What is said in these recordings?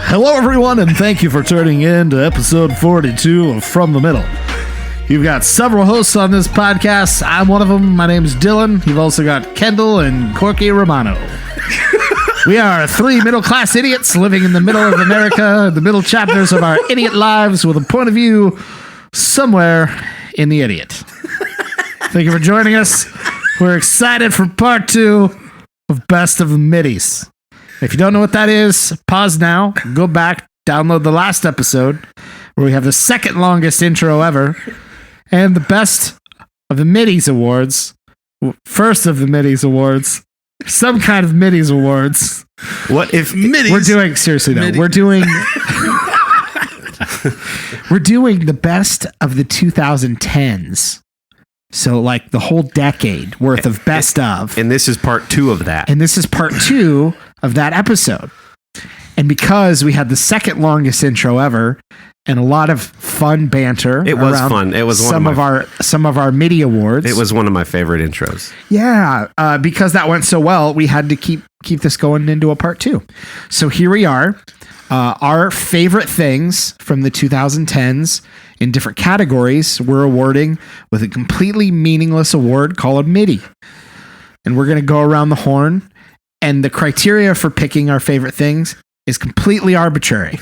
Hello, everyone, and thank you for tuning in to episode 42 of From the Middle. You've got several hosts on this podcast. I'm one of them. My name is Dylan. You've also got Kendall and Kory Romano. We are three middle-class idiots living in the middle of America, the middle chapters of our idiot lives with a point of view somewhere in the idiot. Thank you for joining us. We're excited for part 2 of Best of the Middies. If you don't know what that is, pause now, go back, download the last episode where we have the second longest intro ever and the Best of the Middies Awards, first of the Middies Awards, some kind of Middies Awards. What if Middies? We're doing, seriously though, we're doing the best of the 2010s. So like the whole decade worth of best of. And this is part 2 of that. And this is part 2 of that episode. And because we had the second longest intro ever and a lot of fun banter. It was fun. It was some of our MIDI awards. It was one of my favorite intros. Yeah. Because that went so well, we had to keep this going into a part 2. So here we are. Our favorite things from the 2010s in different categories we're awarding with a completely meaningless award called MIDI. And we're going to go around the horn, and the criteria for picking our favorite things is completely arbitrary.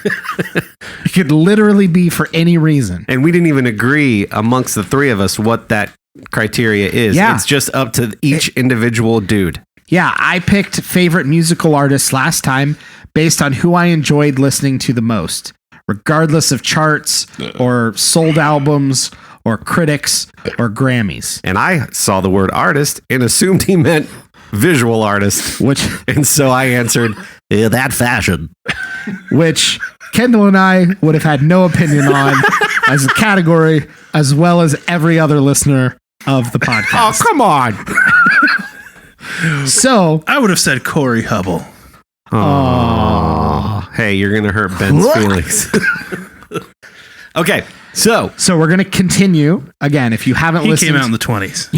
It could literally be for any reason. And we didn't even agree amongst the three of us what that criteria is. Yeah. It's just up to each individual dude. Yeah, I picked favorite musical artists last time based on who I enjoyed listening to the most, regardless of charts or sold albums or critics or Grammys. And I saw the word artist and assumed he meant visual artist. And so I answered, that fashion. Which Kendall and I would have had no opinion on as a category, as well as every other listener of the podcast. Oh, come on. So I would have said Kory Hubble. Oh, hey, you're going to hurt Ben's feelings. Okay, so we're going to continue. Again, if you haven't listened. He came out in the 20s.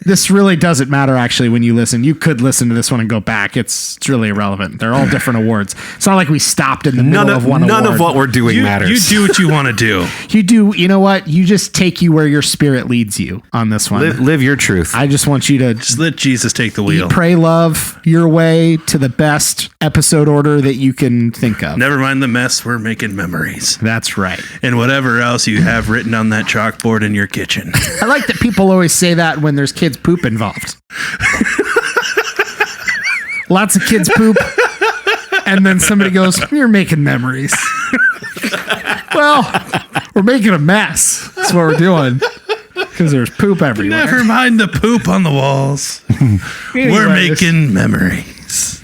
This really doesn't matter, actually, when you listen. You could listen to this one and go back. It's really irrelevant. They're all different awards. It's not like we stopped in the middle of one award. None of what we're doing matters. You do what you want to do. You do. You know what? You just take you where your spirit leads you on this one. Live your truth. I just want you to just let Jesus take the wheel. Eat, pray, love your way to the best episode order that you can think of. Never mind the mess. We're making memories. That's right. And whatever else you have written on that chalkboard in your kitchen. I like that people always say that when there's kids' poop involved. Lots of kids poop, and then somebody goes, "You're making memories." Well, we're making a mess. That's what we're doing because there's poop everywhere. Never mind the poop on the walls. We're making memories.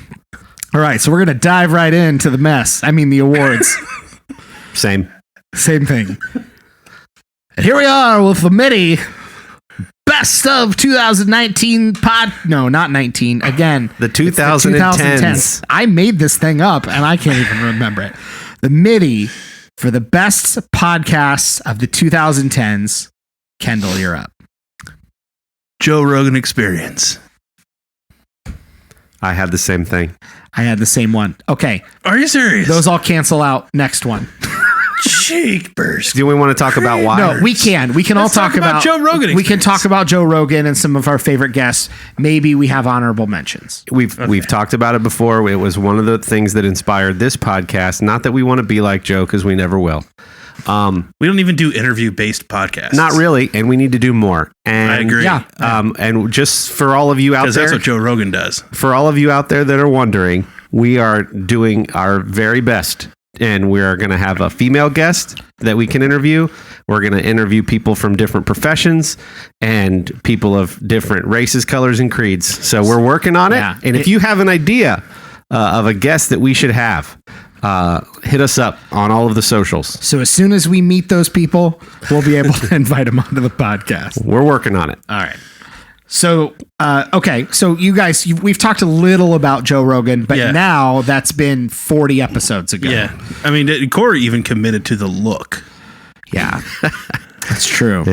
All right, so we're gonna dive right into the mess. I mean, the awards. Same thing. And here we are with the MIDI Best of 2019 No, not 19. Again, the 2010s. I made this thing up and I can't even remember it. The MIDI for the best podcasts of the 2010s. Kendall, you're up. Joe Rogan Experience. I had the same thing. I had the same one. Okay. Are you serious? Those all cancel out. Next one. Cheek burst. Do we want to talk about why? No, we can. We can all talk about Joe Rogan. We can talk about Joe Rogan and some of our favorite guests. Maybe we have honorable mentions. We've talked about it before. It was one of the things that inspired this podcast. Not that we want to be like Joe, because we never will. We don't even do interview-based podcasts. Not really, and we need to do more. And, I agree. Yeah. And just for all of you out there, because that's what Joe Rogan does. For all of you out there that are wondering, we are doing our very best. And we are going to have a female guest that we can interview. We're going to interview people from different professions and people of different races, colors, and creeds. So we're working on it. Yeah. And if you have an idea of a guest that we should have, hit us up on all of the socials. So as soon as we meet those people, we'll be able to invite them onto the podcast. We're working on it. All right. So, okay. So you guys, we've talked a little about Joe Rogan, but now that's been 40 episodes ago. Yeah. I mean, Kory even committed to the look. Yeah. That's true.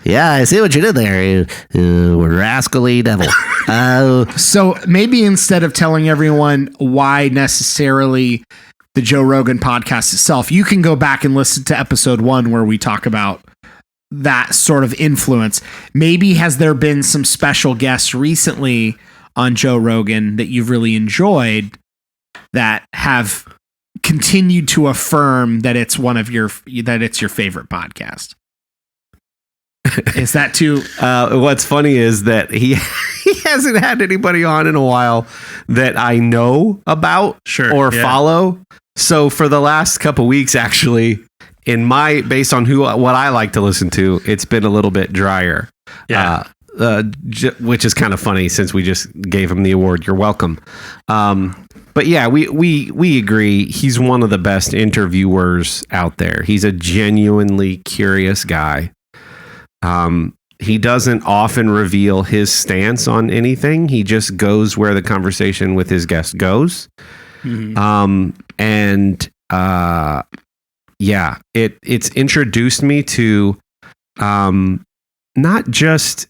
Yeah, I see what you did there. You rascally devil. So maybe instead of telling everyone why necessarily the Joe Rogan podcast itself, you can go back and listen to episode 1 where we talk about that sort of influence. Maybe has there been some special guests recently on Joe Rogan that you've really enjoyed that have continued to affirm that it's it's your favorite podcast? Is that too? What's funny is that he hasn't had anybody on in a while that I know about or follow. So for the last couple weeks, actually, based on what I like to listen to, it's been a little bit drier. Yeah. Which is kind of funny since we just gave him the award. You're welcome. But yeah, we agree. He's one of the best interviewers out there. He's a genuinely curious guy. He doesn't often reveal his stance on anything. He just goes where the conversation with his guest goes. Mm-hmm. It's introduced me to not just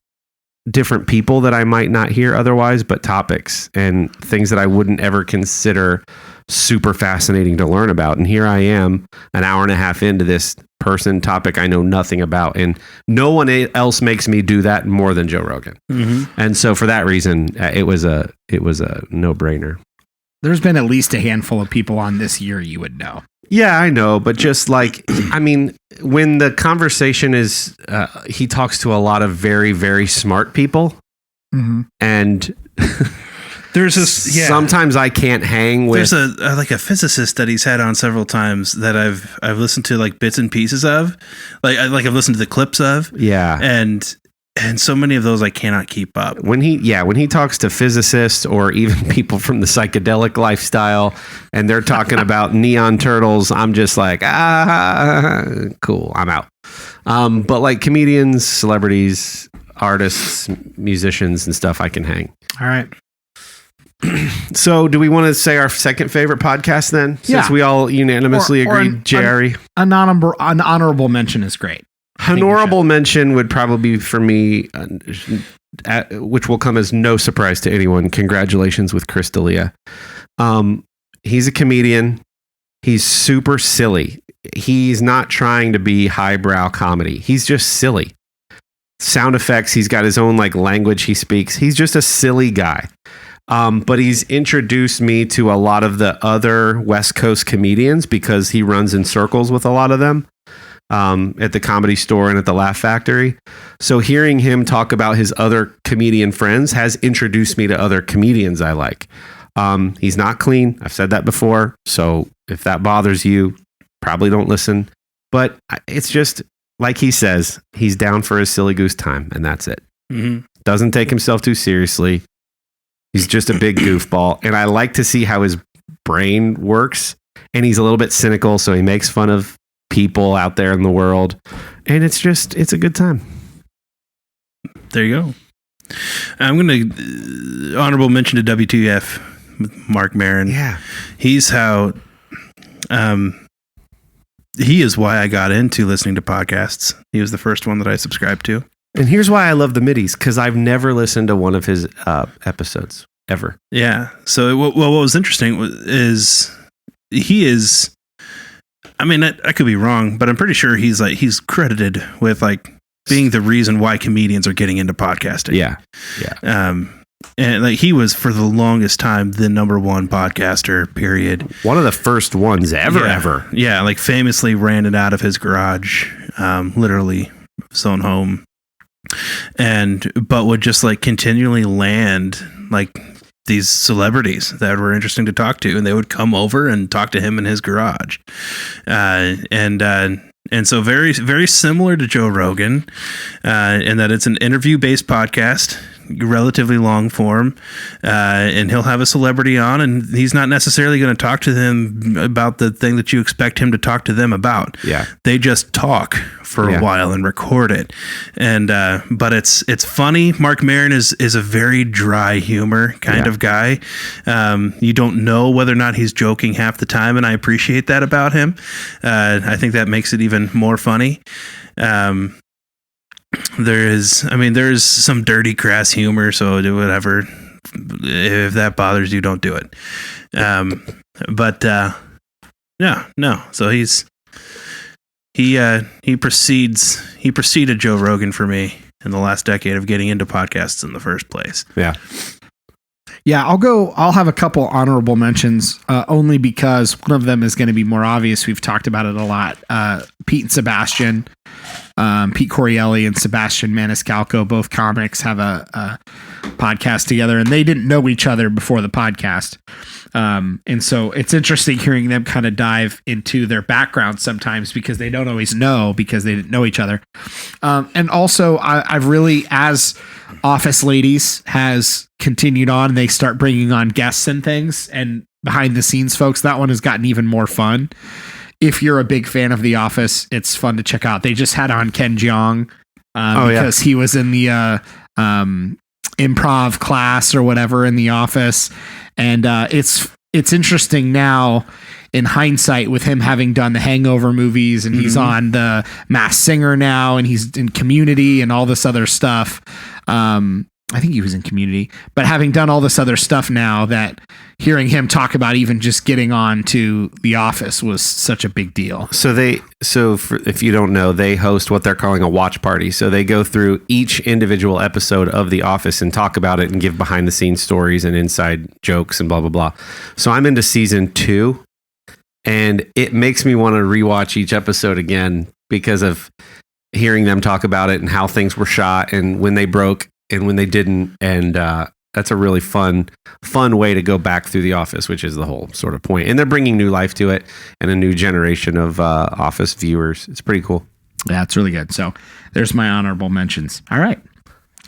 different people that I might not hear otherwise, but topics and things that I wouldn't ever consider super fascinating to learn about. And here I am an hour and a half into this topic I know nothing about. And no one else makes me do that more than Joe Rogan. Mm-hmm. And so for that reason, it was a no-brainer. There's been at least a handful of people on this year you would know. Yeah, I know. But just like, I mean, when the conversation is, he talks to a lot of very, very smart people. Mm-hmm. And there's this, sometimes I can't hang with. There's a physicist that he's had on several times that I've listened to like bits and pieces of, I've listened to the clips of. Yeah. And so many of those I cannot keep up. When he talks to physicists or even people from the psychedelic lifestyle and they're talking about neon turtles, I'm just like, cool, I'm out. But like comedians, celebrities, artists, musicians and stuff, I can hang. All right. So do we want to say our second favorite podcast then? Since we all unanimously agreed, Jerry. An honorable mention is great. Honorable mention would probably be for me, which will come as no surprise to anyone. Congratulations with Chris D'Elia. He's a comedian. He's super silly. He's not trying to be highbrow comedy. He's just silly. Sound effects. He's got his own like language he speaks. He's just a silly guy. But he's introduced me to a lot of the other West Coast comedians because he runs in circles with a lot of them. At the Comedy Store and at the Laugh Factory. So hearing him talk about his other comedian friends has introduced me to other comedians I like. He's not clean. I've said that before. So if that bothers you, probably don't listen. But it's just like he says, he's down for his silly goose time and that's it. Mm-hmm. Doesn't take himself too seriously. He's just a big goofball. And I like to see how his brain works. And he's a little bit cynical. So he makes fun of people out there in the world, and it's a good time. There you go. I'm gonna honorable mention to WTF with Mark Maron. Yeah, he's how he is why I got into listening to podcasts. He was the first one that I subscribed to, and here's why I love the Middies, because I've never listened to one of his episodes ever. Yeah. So what was interesting is he is. I mean, I could be wrong, but I'm pretty sure he's credited with like being the reason why comedians are getting into podcasting. Yeah. Yeah. And like he was for the longest time the number one podcaster, period. One of the first ones ever. Yeah. Like famously ran it out of his garage, literally his own home. But would just like continually land like these celebrities that were interesting to talk to, and they would come over and talk to him in his garage. And so very, very similar to Joe Rogan, in that it's an interview based podcast. relatively long form, and he'll have a celebrity on, and he's not necessarily going to talk to them about the thing that you expect him to talk to them about. Yeah. They just talk for a while and record it. And but it's funny. Mark Maron is a very dry humor kind of guy. You don't know whether or not he's joking half the time, and I appreciate that about him. I think that makes it even more funny. There's some dirty, crass humor, so do whatever. If that bothers you, don't do it. So he preceded Joe Rogan for me in the last decade of getting into podcasts in the first place. Yeah. Yeah, I'll have a couple honorable mentions, only because one of them is going to be more obvious. We've talked about it a lot. Pete and Sebastian, Pete Corielli and Sebastian Maniscalco, both comics, have a podcast together, and they didn't know each other before the podcast. And so it's interesting hearing them kind of dive into their background sometimes, because they don't always know, because they didn't know each other. And also I've really, as Office Ladies has continued on, they start bringing on guests and things, and behind the scenes folks, that one has gotten even more fun. If you're a big fan of The Office, it's fun to check out. They just had on Ken Jeong, because he was in the improv class or whatever in The Office. And it's interesting now in hindsight, with him having done the Hangover movies, and he's on the Masked Singer now, and he's in Community and all this other stuff. I think he was in Community, but having done all this other stuff now, that hearing him talk about even just getting on to The Office was such a big deal. If you don't know, they host what they're calling a watch party. So they go through each individual episode of The Office and talk about it and give behind the scenes stories and inside jokes and blah, blah, blah. So I'm into season 2, and it makes me want to rewatch each episode again because of hearing them talk about it and how things were shot and when they broke and when they didn't. And that's a really fun way to go back through The Office, which is the whole sort of point. And they're bringing new life to it and a new generation of Office viewers. It's pretty cool. Yeah, it's really good. So there's my honorable mentions. All right.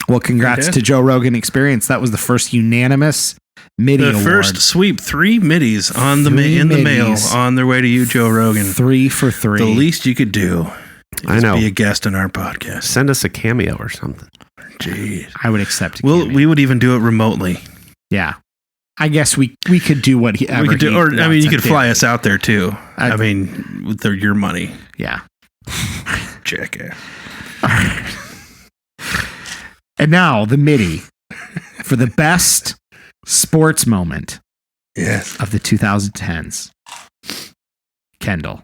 Well, congrats to Joe Rogan Experience. That was the first unanimous Middie award. First sweep, 3 Middies in the mail on their way to you, Joe Rogan. 3 for 3. The least you could do is be a guest in our podcast. Send us a cameo or something. Jeez. I would accept. We would even do it remotely. Yeah, I guess we could do what we could do. Or you could fly us out there too. With your money. Yeah. Jackass. All right. And now the Middie for the best sports moment. Yes. Of the 2010s. Kendall.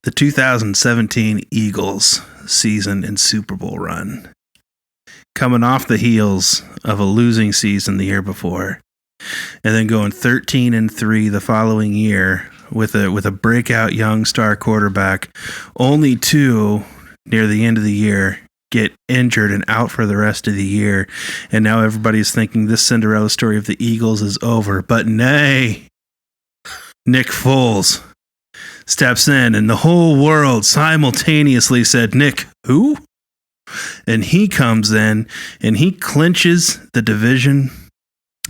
The 2017 Eagles season and Super Bowl run. Coming off the heels of a losing season the year before, and then going 13-3 the following year with a breakout young star quarterback, only 2 near the end of the year get injured and out for the rest of the year. And now everybody's thinking this Cinderella story of the Eagles is over. But nay, Nick Foles steps in, and the whole world simultaneously said, Nick, who? And he comes in and he clinches the division.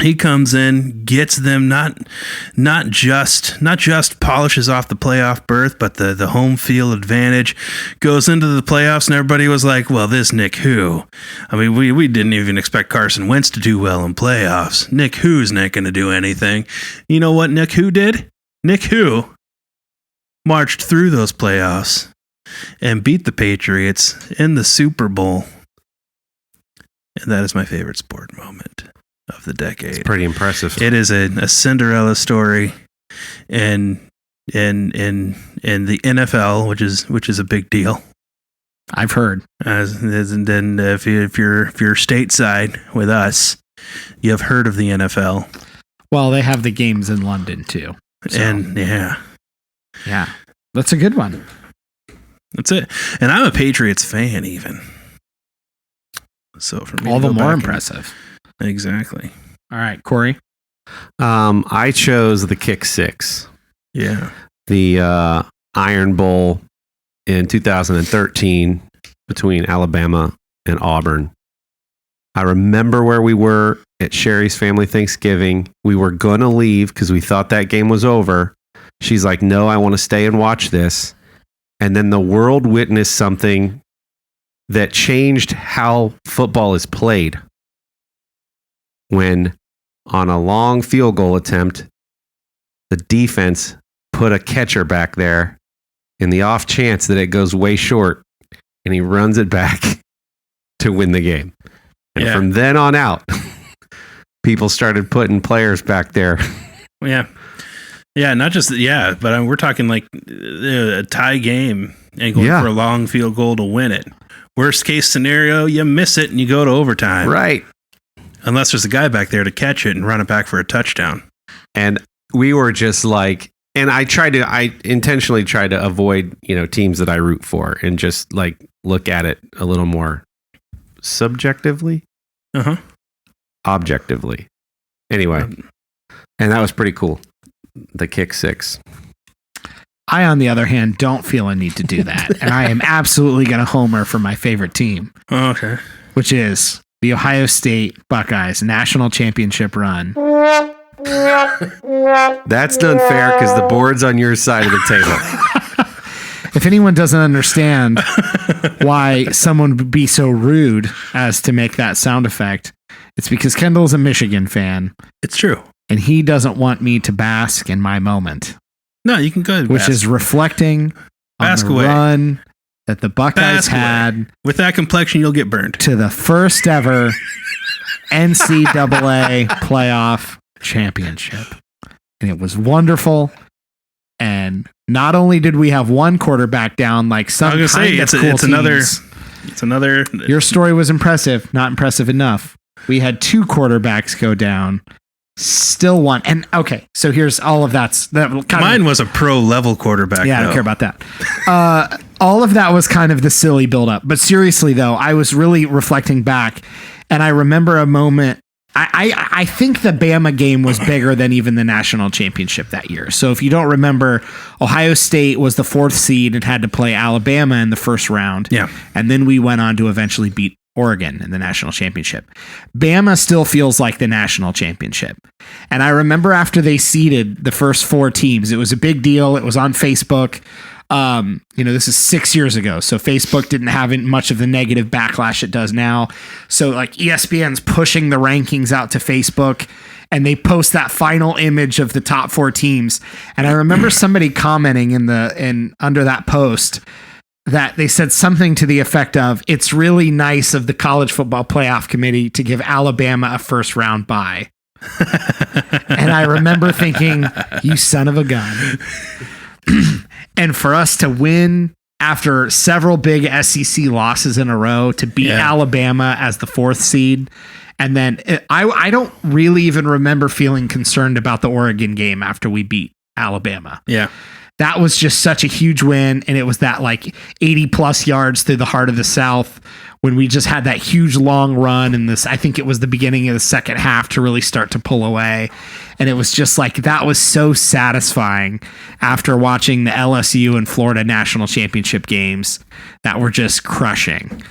He comes in, gets them not just polishes off the playoff berth, but the home field advantage, goes into the playoffs, and everybody was like, well, this Nick who? I mean, we didn't even expect Carson Wentz to do well in playoffs. Nick who's not going to do anything. You know what Nick who did? Nick who marched through those playoffs and beat the Patriots in the Super Bowl. And that is my favorite sport moment of the decade. It's pretty impressive. It is a Cinderella story in the NFL, which is a big deal. I've heard. And then if you're stateside with us, you have heard of the NFL. Well, they have the games in London too. So. And yeah, that's a good one. That's it. And I'm a Patriots fan, even. So for me, all the more impressive. Exactly. All right, Kory. I chose the kick 6. Yeah. The Iron Bowl in 2013 between Alabama and Auburn. I remember where we were at Sherry's family Thanksgiving. We were going to leave because we thought that game was over. She's like, no, I want to stay and watch this. And then the world witnessed something that changed how football is played. When on a long field goal attempt, the defense put a catcher back there in the off chance that it goes way short, and he runs it back to win the game. And from then on out, people started putting players back there. Yeah. Yeah, not just, but we're talking like a tie game and going for a long field goal to win it. Worst case scenario, you miss it and you go to overtime. Right. Unless there's a guy back there to catch it and run it back for a touchdown. And we were just like, and I intentionally tried to avoid, teams that I root for and just like look at it a little more subjectively. Objectively. Anyway. And that was pretty cool. The kick six. I, on the other hand, don't feel a need to do that. And I am absolutely going to homer for my favorite team. Okay. Which is the Ohio State Buckeyes national championship run. That's unfair because the board's on your side of the table. If anyone doesn't understand why someone would be so rude as to make that sound effect, it's because Kendall's a Michigan fan. It's true. And he doesn't want me to bask in my moment. No, you can go. Which is reflecting on the run that the Buckeyes had. With that complexion, you'll get burned. To the first ever NCAA playoff championship. And it was wonderful. And not only did we have one quarterback down, like some kind of cool teams. It's another. Your story was impressive. Not impressive enough. We had two quarterbacks go down. Still one. And okay, so here's all of mine was a pro level quarterback. Yeah, I don't care about that. All of that was kind of the silly buildup. But seriously, though, I was really reflecting back, and I remember a moment. I think the Bama game was bigger than even the national championship that year. So if you don't remember, Ohio State was the 4th seed and had to play Alabama in the first round. Yeah. And then we went on to eventually beat Oregon in the national championship. Bama still feels like the national championship. And I remember after they seeded the first 4 teams, it was a big deal. It was on Facebook. This is 6 years ago. So Facebook didn't have much of the negative backlash it does now. So like ESPN's pushing the rankings out to Facebook and they post that final image of the top 4 teams. And I remember somebody commenting under that post that they said something to the effect of, it's really nice of the college football playoff committee to give Alabama a first round bye. And I remember thinking, you son of a gun. And for us to win after several big SEC losses in a row, to beat Alabama as the 4th seed. And then I don't really even remember feeling concerned about the Oregon game after we beat Alabama. Yeah. That was just such a huge win. And it was that like 80 plus yards through the heart of the South when we just had that huge long run in this. I think it was the beginning of the second half to really start to pull away. And it was just like, that was so satisfying after watching the LSU and Florida national championship games that were just crushing.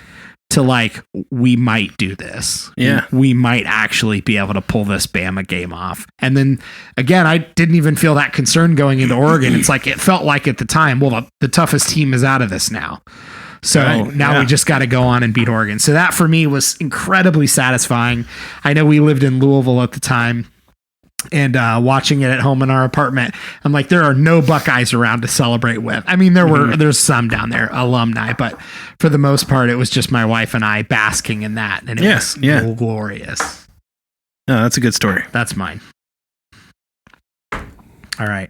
To like, we might do this. Yeah. We might actually be able to pull this Bama game off. And then again, I didn't even feel that concerned going into Oregon. It's like, it felt like at the time, well, the toughest team is out of this now. So we just got to go on and beat Oregon. So that for me was incredibly satisfying. I know we lived in Louisville at the time. And watching it at home in our apartment, I'm like, there are no Buckeyes around to celebrate with. I mean, there's some down there, alumni, but for the most part, it was just my wife and I basking in that, and it was glorious. No, that's a good story. That's mine. All right.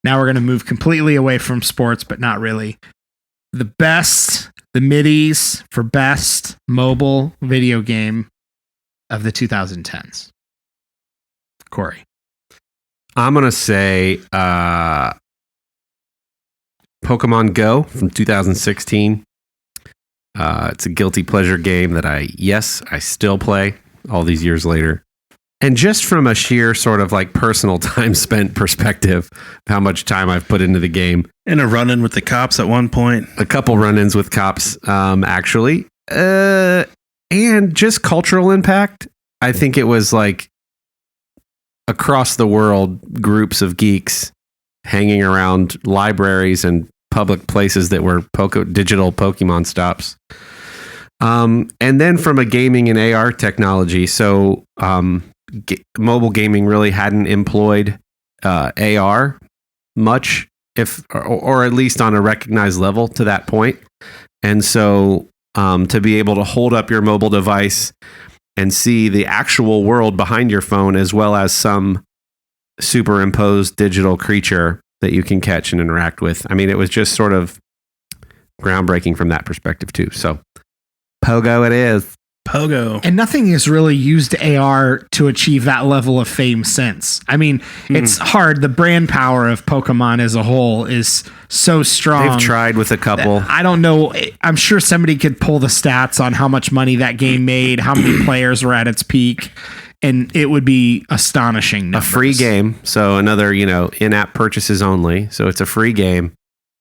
Now we're going to move completely away from sports, but not really. The Middies for best mobile video game of the 2010s. Kory. I'm going to say Pokemon Go from 2016. It's a guilty pleasure game that I still play all these years later. And just from a sheer sort of like personal time spent perspective, how much time I've put into the game. And a run-in with the cops at one point. A couple run-ins with cops, actually. and just cultural impact. I think it was like across the world, groups of geeks hanging around libraries and public places that were digital Pokemon stops. And then from a gaming and AR technology, so mobile gaming really hadn't employed AR much, or at least on a recognized level to that point. And so to be able to hold up your mobile device and see the actual world behind your phone, as well as some superimposed digital creature that you can catch and interact with. I mean, it was just sort of groundbreaking from that perspective too. So Pogo it is. Pogo. And nothing has really used AR to achieve that level of fame since. I mean, it's hard. The brand power of Pokemon as a whole is so strong. They've tried with a couple. I don't know. I'm sure somebody could pull the stats on how much money that game made, how many players were at its peak, and it would be astonishing numbers. A free game. So another, in-app purchases only. So it's a free game.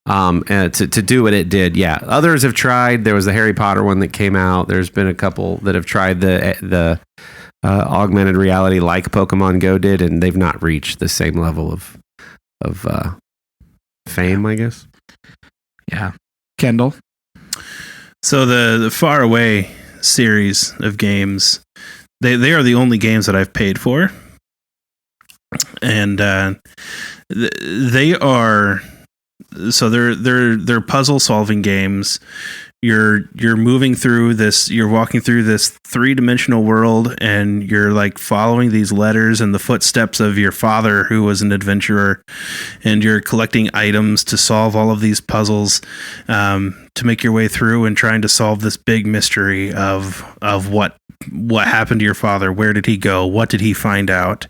And to do what it did, yeah. Others have tried. There was the Harry Potter one that came out. There's been a couple that have tried the augmented reality like Pokemon Go did, and they've not reached the same level of fame, I guess. Yeah. Kendall? So the Far Away series of games, they are the only games that I've paid for, and they are. So they're puzzle solving games. You're moving through this. You're walking through this 3-dimensional world, and you're like following these letters and the footsteps of your father, who was an adventurer, and you're collecting items to solve all of these puzzles, to make your way through and trying to solve this big mystery of what happened to your father. Where did he go? What did he find out?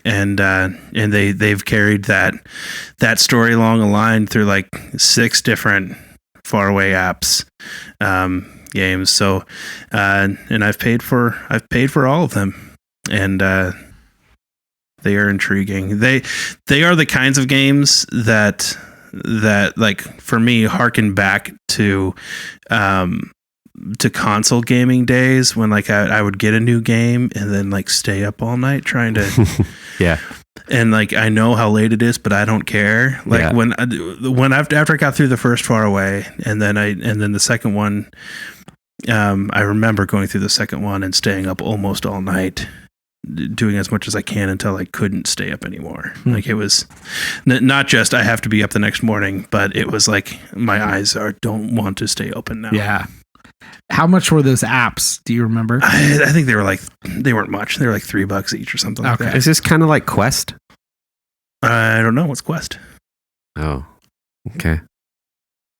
And they've carried that story along a line through like 6 different Faraway apps, games. So, and I've paid for all of them, and they are intriguing. They are the kinds of games that like for me harken back to console gaming days when like I would get a new game and then like stay up all night trying to yeah. And like I know how late it is, but I don't care. Like after I got through the first Far Away and then the second one, I remember going through the second one and staying up almost all night, doing as much as I can until I couldn't stay up anymore. Like it was not just I have to be up the next morning, but it was like my eyes don't want to stay open now. Yeah. How much were those apps? Do you remember? I think they weren't much. They were like $3 each or something like that. Is this kind of like Quest? I don't know. What's Quest? Oh, okay.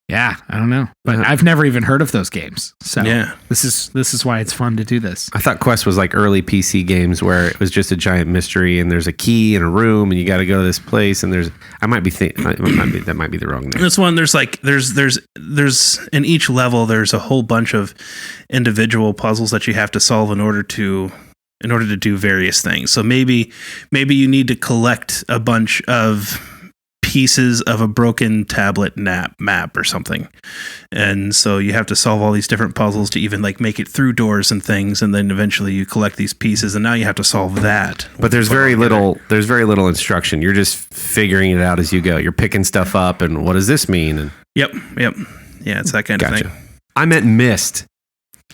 Yeah, I don't know, but I've never even heard of those games. So yeah, this is why it's fun to do this. I thought Quest was like early PC games where it was just a giant mystery and there's a key in a room and you got to go to this place and that might be the wrong name. This one there's in each level there's a whole bunch of individual puzzles that you have to solve in order to do various things. So maybe you need to collect a bunch of pieces of a broken tablet map or something, and so you have to solve all these different puzzles to even like make it through doors and things, and then eventually you collect these pieces and now you have to solve that. But there's very little instruction. You're just figuring it out as you go. You're picking stuff up and what does this mean? And yep yeah, it's that kind of thing. I meant Mist.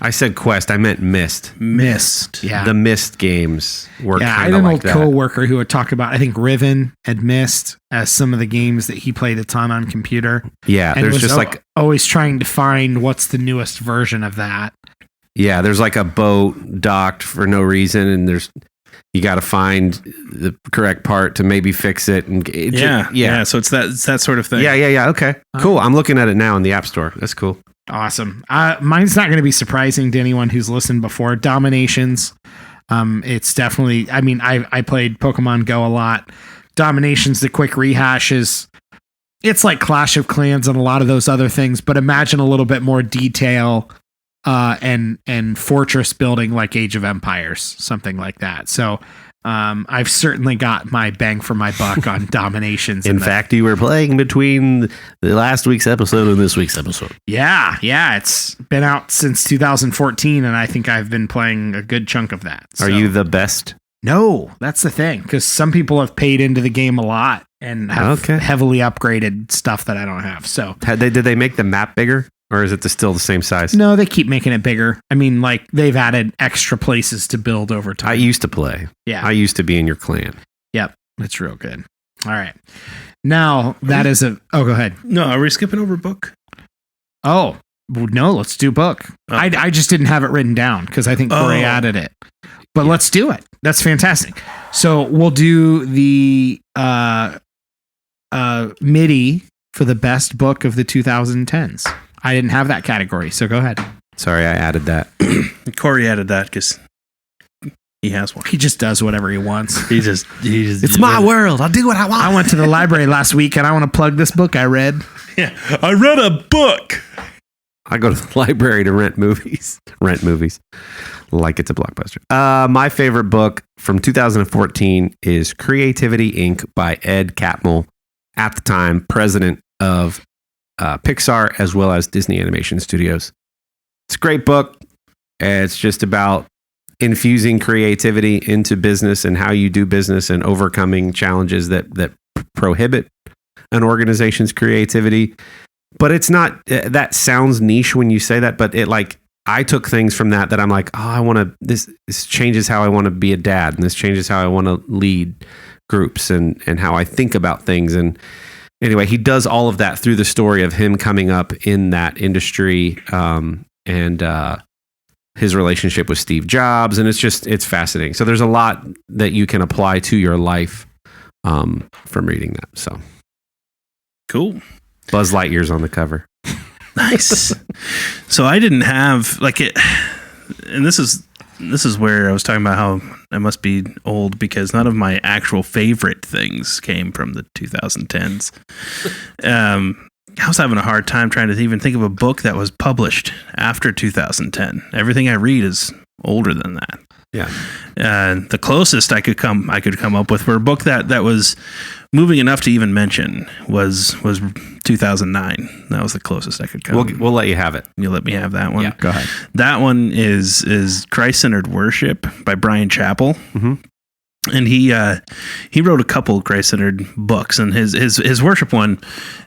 I said Quest. I meant Mist. Yeah, the Mist games were I kind had of an like old coworker who would talk about, I think Riven and Mist as some of the games that he played a ton on computer. Yeah, and there's was just like always trying to find what's the newest version of that. Yeah, there's like a boat docked for no reason, and you got to find the correct part to maybe fix it. And So it's that sort of thing. Yeah. Okay, cool. I'm looking at it now in the App Store. That's cool. Awesome. Mine's not going to be surprising to anyone who's listened before. Dominations. It's definitely, I mean, I played Pokemon Go a lot. Dominations, the quick rehash it's like Clash of Clans and a lot of those other things, but imagine a little bit more detail, and fortress building like Age of Empires, something like that. So I've certainly got my bang for my buck on dominations. In fact, you were playing between the last week's episode and this week's episode. Yeah, it's been out since 2014, and I think I've been playing a good chunk of that. Are you the best? No, that's the thing, because some people have paid into the game a lot and have heavily upgraded stuff that I don't have. So Did they make the map bigger, or is it still the same size? No, they keep making it bigger. I mean, like, they've added extra places to build over time. I used to play. Yeah. I used to be in your clan. Yep. It's real good. All right. Now, that is a... Oh, go ahead. No, are we skipping over book? Oh, no, let's do book. I just didn't have it written down because I think Kory added it. But let's do it. That's fantastic. So we'll do the MIDI for the best book of the 2010s. I didn't have that category, so go ahead. Sorry, I added that. Kory added that because he has one. He just does whatever he wants. He just It's my world. I'll do what I want. I went to the library last week and I want to plug this book I read. Yeah, I read a book. I go to the library to rent movies. Like it's a blockbuster. My favorite book from 2014 is Creativity Inc. by Ed Catmull, at the time president of Pixar as well as Disney Animation Studios. It's a great book. It's just about infusing creativity into business and how you do business and overcoming challenges that prohibit an organization's creativity. But it's not, that sounds niche when you say that, but I took things from that I'm like, this changes how I want to be a dad, and this changes how I want to lead groups and how I think about things. And anyway, he does all of that through the story of him coming up in that industry, and his relationship with Steve Jobs. And it's fascinating. So there's a lot that you can apply to your life from reading that. So cool. Buzz Lightyear's on the cover. Nice. So I didn't have it, and this is where I was talking about how I must be old because none of my actual favorite things came from the 2010s. I was having a hard time trying to even think of a book that was published after 2010. Everything I read is older than that. Yeah. The closest I could come up with for a book that was moving enough to even mention was 2009. That was the closest I could come. We'll let you have it. You'll let me have that one. Yeah, go ahead. That one is Christ-Centered Worship by Brian Chappell. Mm-hmm. And he wrote a couple Christ-centered books, and his worship one,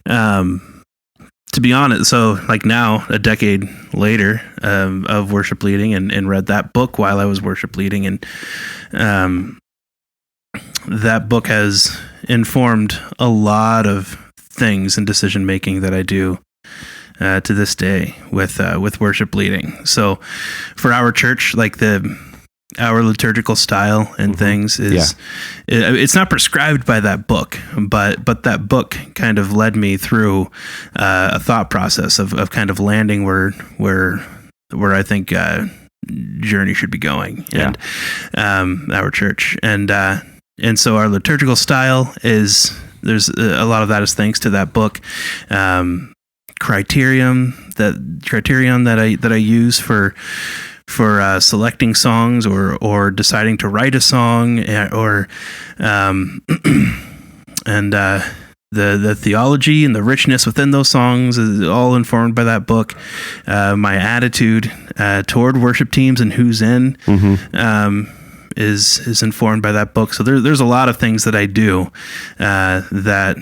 to be honest, so now a decade later of worship leading and read that book while I was worship leading, and that book has informed a lot of things in decision making that I do to this day with worship leading. So for our church, our liturgical style and things is it's not prescribed by that book, but that book kind of led me through a thought process of kind of landing where I think journey should be going, and our church, and so our liturgical style there's a lot of that is thanks to that book. Criterion that I use for selecting songs or deciding to write a song, or and the theology and the richness within those songs is all informed by that book. My attitude toward worship teams and who's in is informed by that book. So there's a lot of things that I do that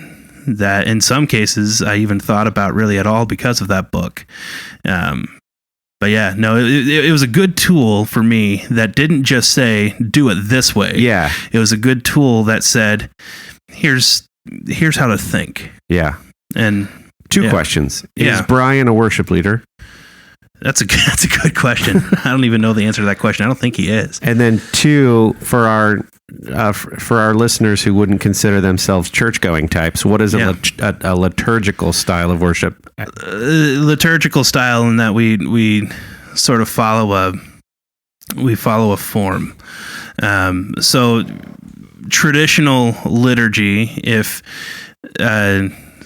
in some cases I even thought about really at all because of that book. But yeah, no, it was a good tool for me that didn't just say, do it this way. Yeah. It was a good tool that said, here's how to think. Yeah. And two questions. Is Brian a worship leader? That's a good question. I don't even know the answer to that question. I don't think he is. And then two, for our listeners who wouldn't consider themselves church-going types, what is a liturgical style of worship? Liturgical style in that we sort of follow a form. So traditional liturgy, if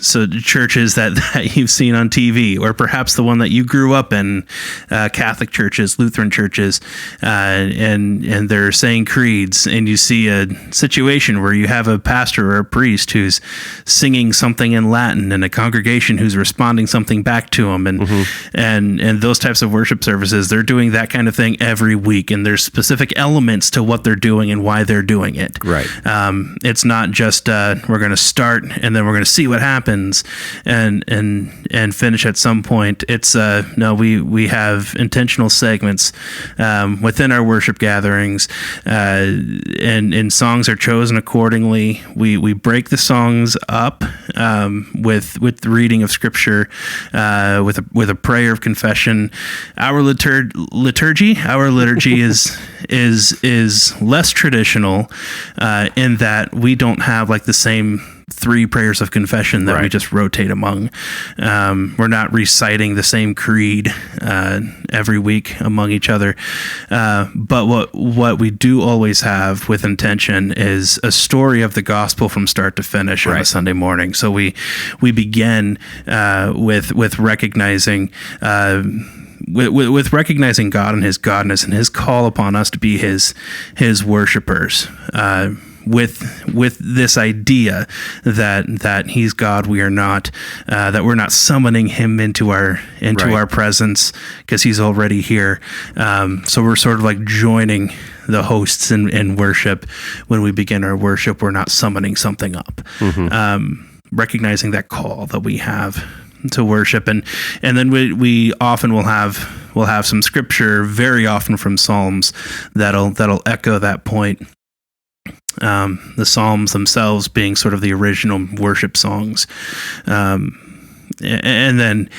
churches that you've seen on TV, or perhaps the one that you grew up in, Catholic churches, Lutheran churches, and they're saying creeds, and you see a situation where you have a pastor or a priest who's singing something in Latin and a congregation who's responding something back to them, and those types of worship services, they're doing that kind of thing every week, and there's specific elements to what they're doing and why they're doing it. Right. It's not just we're going to start and then we're going to see what happens and finish at some point. It's no, we have intentional segments within our worship gatherings, and songs are chosen accordingly. We break the songs up with the reading of scripture, with a prayer of confession. Our liturgy is less traditional in that we don't have like the same 3 prayers of confession that we just rotate among. We're not reciting the same creed every week among each other. But what we do always have with intention is a story of the gospel from start to finish on a Sunday morning. So we begin with recognizing with recognizing God and His godness and His call upon us to be His worshipers. With this idea that He's God, we are not, that we're not summoning Him into our presence because He's already here. So we're sort of like joining the hosts in worship. When we begin our worship, we're not summoning something up. Recognizing that call that we have to worship, and then we often will have some scripture, very often from Psalms, that'll echo that point. The Psalms themselves being sort of the original worship songs, and then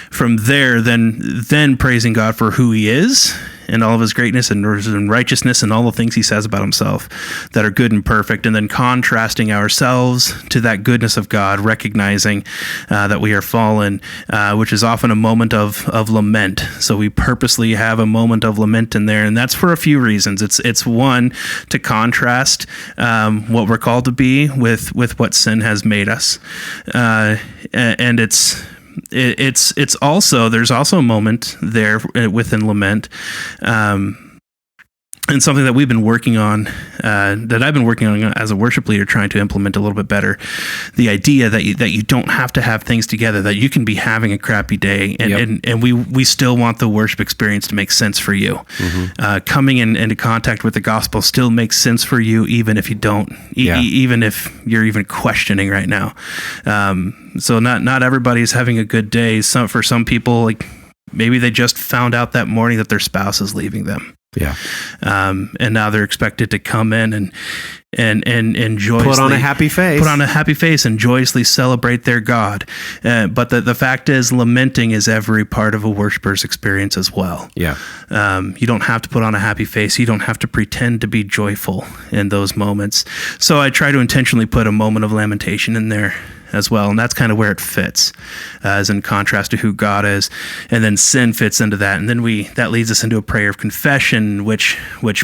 from there, then praising God for who He is and all of His greatness and righteousness and all the things He says about Himself that are good and perfect, and then contrasting ourselves to that goodness of God, recognizing that we are fallen, which is often a moment of lament. So we purposely have a moment of lament in there, and that's for a few reasons. It's one, to contrast what we're called to be with what sin has made us, and it's also, there's also a moment there within lament, and something that we've been working on, that I've been working on as a worship leader, trying to implement a little bit better, the idea that you don't have to have things together, that you can be having a crappy day, and we still want the worship experience to make sense for you. Coming into contact with the gospel still makes sense for you, even if you don't, even if you're even questioning right now. So not everybody's having a good day. For some people, like maybe they just found out that morning that their spouse is leaving them. Yeah. And now they're expected to come in and joyously put on a happy face and joyously celebrate their God. But the fact is, lamenting is every part of a worshiper's experience as well. Yeah. You don't have to put on a happy face. You don't have to pretend to be joyful in those moments. So I try to intentionally put a moment of lamentation in there as well, and that's kind of where it fits, as in contrast to who God is. And then sin fits into that, and then that leads us into a prayer of confession, which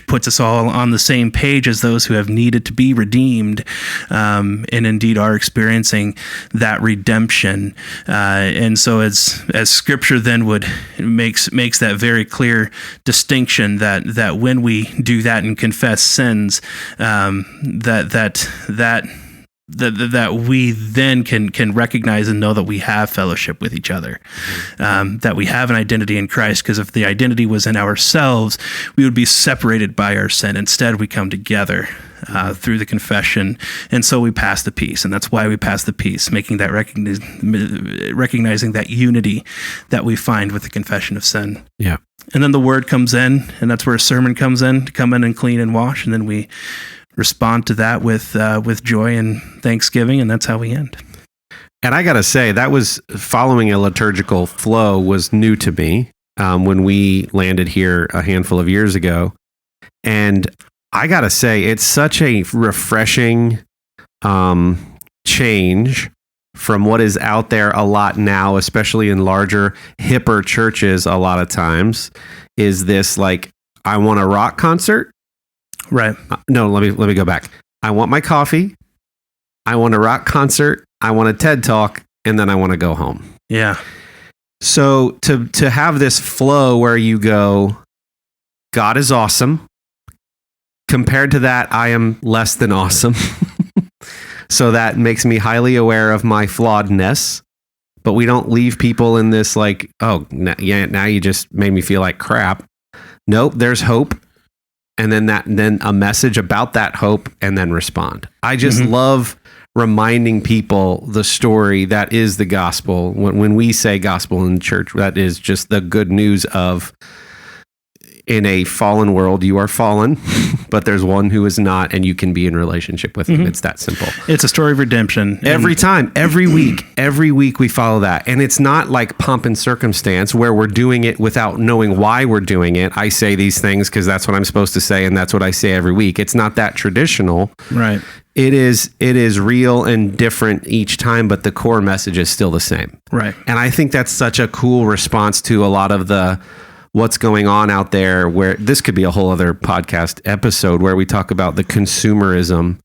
puts us all on the same page as those who have needed to be redeemed, and indeed are experiencing that redemption. And so as Scripture then makes that very clear distinction that when we do that and confess sins, that we then can recognize and know that we have fellowship with each other, that we have an identity in Christ. Because if the identity was in ourselves, we would be separated by our sin. Instead, we come together through the confession, and so we pass the peace. And that's why we pass the peace, making that recognizing that unity that we find with the confession of sin. Yeah. And then the word comes in, and that's where a sermon comes in, to come in and clean and wash, and then we respond to that with joy and thanksgiving, and that's how we end. And I gotta say, that was following a liturgical flow was new to me when we landed here a handful of years ago, and I gotta say, it's such a refreshing change from what is out there a lot now, especially in larger, hipper churches. A lot of times, is this like, I want a rock concert. Right. No, let me go back. I want my coffee. I want a rock concert. I want a TED Talk. and then I want to go home. Yeah. So to have this flow where you go, God is awesome. Compared to that, I am less than awesome. So that makes me highly aware of my flawedness. But we don't leave people in this like, oh, now you just made me feel like crap. Nope, there's hope. And then a message about that hope, and then respond. I just love reminding people the story that is the gospel. When we say gospel in church, that is just the good news of, in a fallen world, you are fallen, but there's one who is not, and you can be in relationship with him. It's that simple. It's a story of redemption. Every time, every week we follow that. And it's not like pomp and circumstance where we're doing it without knowing why we're doing it. I say these things because that's what I'm supposed to say, and that's what I say every week. It's not that traditional. Right. It is real and different each time, but the core message is still the same. Right. And I think that's such a cool response to a lot of the what's going on out there, where this could be a whole other podcast episode where we talk about the consumerism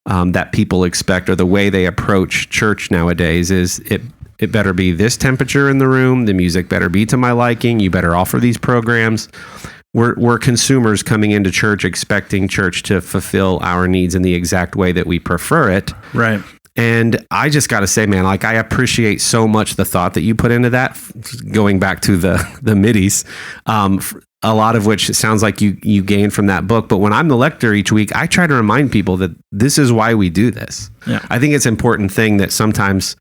that people expect, or the way they approach church nowadays is it better be this temperature in the room. The music better be to my liking. You better offer these programs. We're consumers coming into church expecting church to fulfill our needs in the exact way that we prefer it. Right. And I just got to say, man, like I appreciate so much the thought that you put into that, going back to the Middies, a lot of which it sounds like you gained from that book. But when I'm the lector each week, I try to remind people that this is why we do this. Yeah. I think it's an important thing that sometimes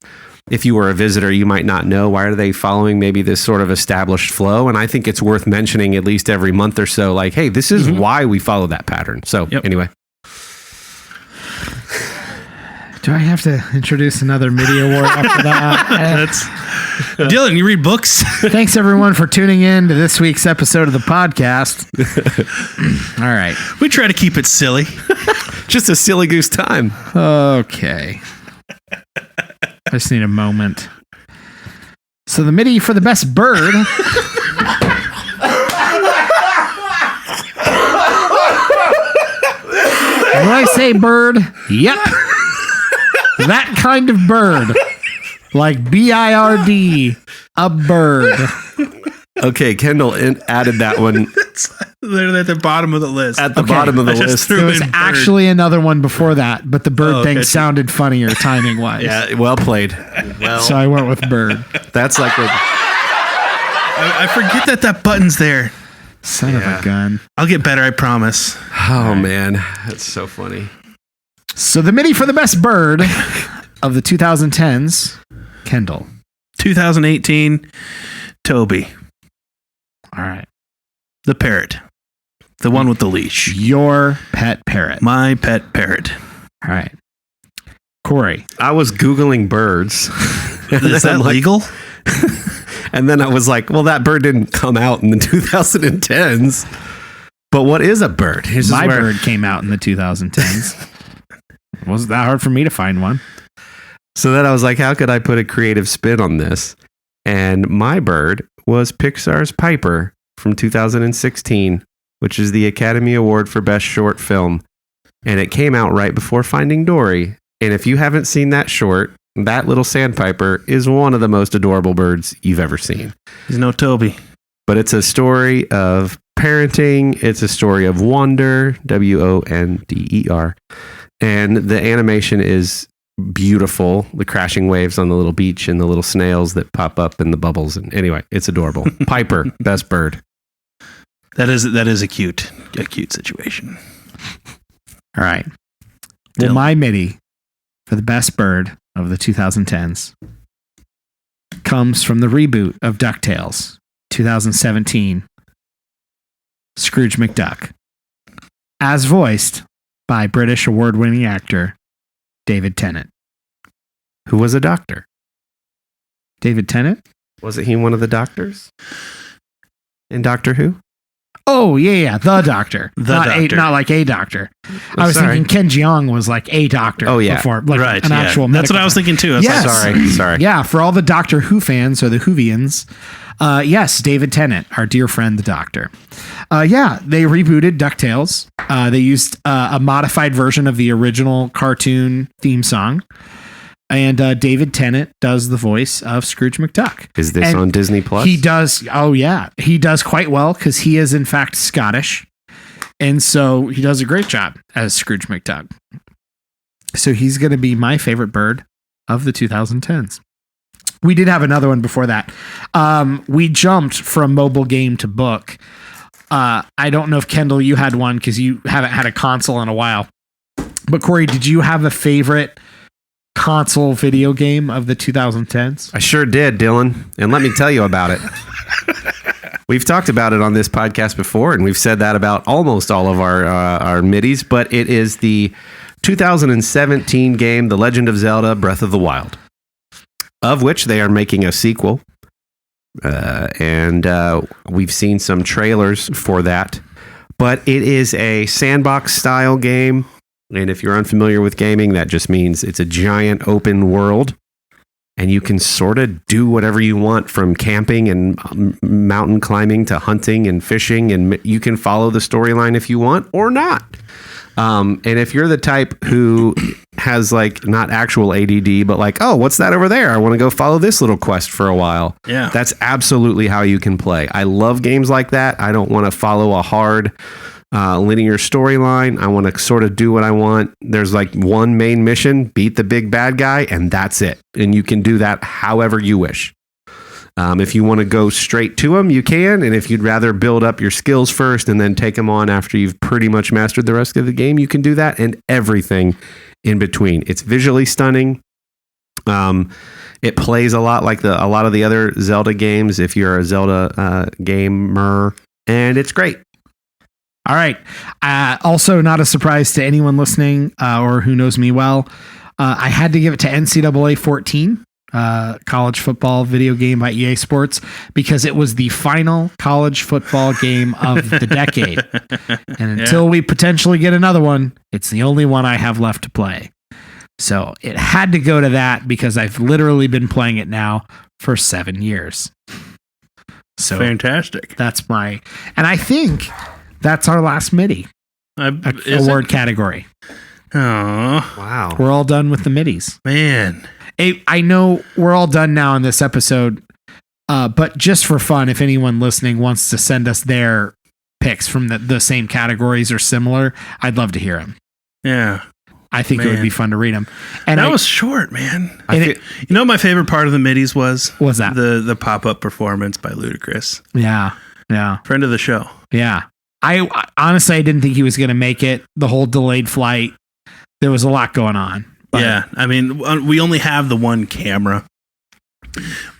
if you were a visitor, you might not know, why are they following maybe this sort of established flow? And I think it's worth mentioning at least every month or so, like, hey, this is why we follow that pattern. So anyway. Do I have to introduce another Middie award after that? Dylan, you read books? Thanks everyone for tuning in to this week's episode of the podcast. All right. We try to keep it silly. Just a silly goose time. Okay. I just need a moment. So the Middie for the best bird. When I say bird, yep. That kind of bird. Like B-I-R-D, a bird. Okay, Kendall added that one. It's literally at the bottom of the list. At the bottom of the list. There was actually another one before that, but the bird thing sounded funnier timing-wise. Yeah, well played. So I went with bird. That's like I forget that button's there. Son of a gun. I'll get better, I promise. Oh, man. That's so funny. So the Middie for the best bird of the 2010s, Kendall. 2018, Toby. All right. The parrot. The one with the leash. Your pet parrot. My pet parrot. All right. Kory. I was Googling birds. Is that legal? And then I was like, well, that bird didn't come out in the 2010s. But what is a bird? My bird came out in the 2010s. It wasn't that hard for me to find one. So then I was like, how could I put a creative spin on this? And my bird was Pixar's Piper from 2016, which is the Academy Award for Best Short Film. And it came out right before Finding Dory. And if you haven't seen that short, that little sandpiper is one of the most adorable birds you've ever seen. He's no Toby. But it's a story of parenting. It's a story of wonder, W-O-N-D-E-R. And the animation is beautiful. The crashing waves on the little beach and the little snails that pop up in the bubbles. And anyway, it's adorable. Piper, best bird. That is a cute situation. All right. Well, my Middie for the best bird of the 2010s comes from the reboot of DuckTales, 2017, Scrooge McDuck, as voiced by British award-winning actor David Tennant. Who was a doctor? David Tennant? Wasn't he one of the doctors in Doctor Who? Oh, yeah, the doctor. Not like a doctor. I was thinking Ken Jeong was like a doctor before. Like right, an actual That's what I was thinking too. Sorry. Yeah, for all the Doctor Who fans or the Whovians, yes, David Tennant, our dear friend, the doctor. They rebooted DuckTales. They used a modified version of the original cartoon theme song. And David Tennant does the voice of Scrooge McDuck. Is this And on Disney Plus? He does. Oh, yeah. He does quite well because he is, in fact, Scottish. And so he does a great job as Scrooge McDuck. So he's going to be my favorite bird of the 2010s. We did have another one before that. We jumped from mobile game to book. I don't know if, Kendall, you had one because you haven't had a console in a while. But Kory, did you have a favorite console video game of the 2010s? I sure did, Dylan. And let me tell you about it. We've talked about it on this podcast before, and we've said that about almost all of our middies, but it is the 2017 game, The Legend of Zelda Breath of the Wild, of which they are making a sequel. And we've seen some trailers for that. But it is a sandbox-style game. And if you're unfamiliar with gaming, that just means it's a giant open world. And you can sort of do whatever you want, from camping and mountain climbing to hunting and fishing. And you can follow the storyline if you want or not. And if you're the type who has like not actual ADD, but like, oh, what's that over there? I want to go follow this little quest for a while. Yeah. That's absolutely how you can play. I love games like that. I don't want to follow a hard linear storyline. I want to sort of do what I want. There's like one main mission, beat the big bad guy, and that's it. And you can do that however you wish. If you want to go straight to them, you can. And if you'd rather build up your skills first and then take them on after you've pretty much mastered the rest of the game, you can do that, and everything in between. It's visually stunning. It plays a lot like a lot of the other Zelda games if you're a Zelda gamer, and it's great. All right. Also, not a surprise to anyone listening or who knows me well, I had to give it to NCAA 14, college football video game by EA Sports, because it was the final college football game of the decade. And until we potentially get another one, it's the only one I have left to play. So it had to go to that because I've literally been playing it now for 7 years. So fantastic. That's and I think that's our last MIDI award category. Oh, wow. We're all done with the Middies. Man. I know we're all done now on this episode, but just for fun, if anyone listening wants to send us their picks from the same categories or similar, I'd love to hear them. Yeah. I think it would be fun to read them. And that was short, man. You know what my favorite part of the Middies was? What's that? The pop-up performance by Ludacris. Yeah. Yeah. Friend of the show. Yeah. I honestly, I didn't think he was going to make it. The whole delayed flight. There was a lot going on. But yeah. I mean, we only have the one camera,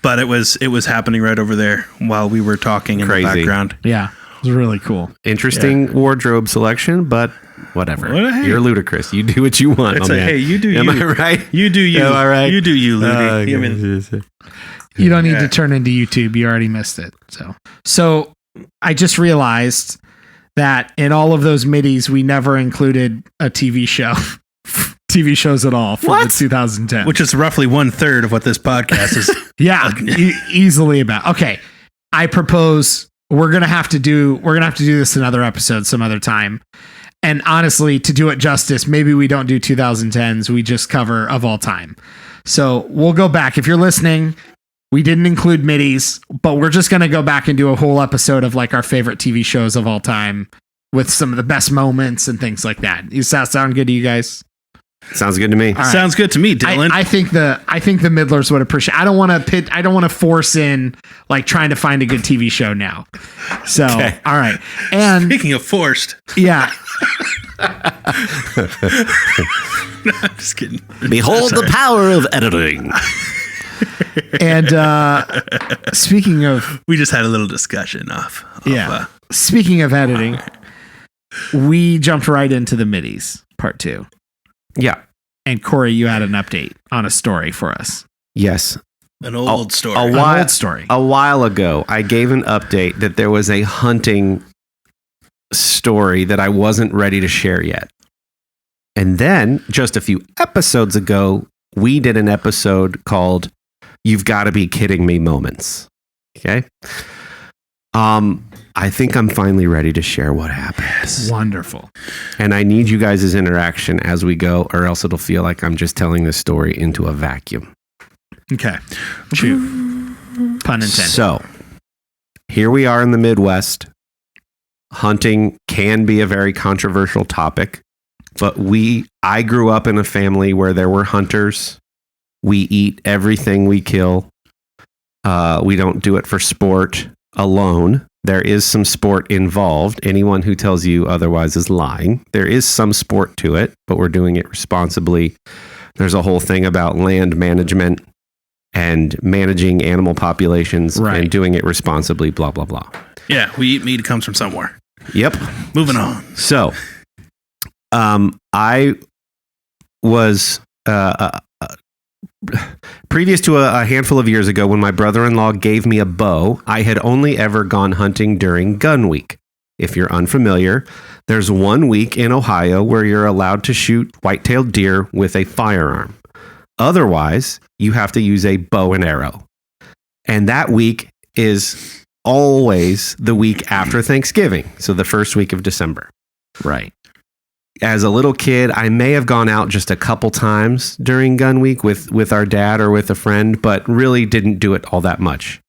but it was happening right over there while we were talking in the background. Yeah. It was really cool. Interesting wardrobe selection, but whatever. You're Ludacris. You do what you want. It's hey, you do you. Am I right? You do you. Am I right? You do you, Ludi. You don't need to turn into YouTube. You already missed it. So I just realized that in all of those Middies, we never included a TV show. TV shows at all for the 2010, which is roughly 1/3 of what this podcast is. Yeah, easily about. Okay, I propose we're gonna have to do this another episode some other time. And honestly, to do it justice, maybe we don't do 2010s. We just cover of all time. So we'll go back. If you're listening, we didn't include Middies, but we're just gonna go back and do a whole episode of like our favorite TV shows of all time with some of the best moments and things like that. Does that sound good to you guys? Sounds good to me. Right. Sounds good to me, Dylan. I think the Middlers would appreciate. I don't want to force in like trying to find a good TV show now. So okay. All right. And speaking of forced, yeah. No, I'm just kidding. Behold the power of editing. And speaking of, we just had a little discussion off. Speaking of editing, we jumped right into the Middies part 2. Yeah. And Kory, you had an update on a story for us. Yes. An old story. An old story. A while ago, I gave an update that there was a hunting story that I wasn't ready to share yet. And then, just a few episodes ago, we did an episode called You've Got to Be Kidding Me Moments. Okay? I think I'm finally ready to share what happened. Wonderful. And I need you guys' interaction as we go, or else it'll feel like I'm just telling this story into a vacuum. Okay. Shoot. Pun intended. So, here we are in the Midwest. Hunting can be a very controversial topic, but I grew up in a family where there were hunters. We eat everything we kill. We don't do it for sport alone. There is some sport involved. Anyone who tells you otherwise is lying. There is some sport to it, but we're doing it responsibly. There's a whole thing about land management and managing animal populations and doing it responsibly, blah, blah, blah. Yeah, we eat meat. It comes from somewhere. Yep. Moving on. So, I was previous to a handful of years ago when my brother-in-law gave me a bow. I had only ever gone hunting during gun week. If you're unfamiliar, there's 1 week in Ohio where you're allowed to shoot white-tailed deer with a firearm. Otherwise, you have to use a bow and arrow. And that week is always the week after Thanksgiving. So the first week of December. Right. As a little kid, I may have gone out just a couple times during gun week with our dad or with a friend, but really didn't do it all that much.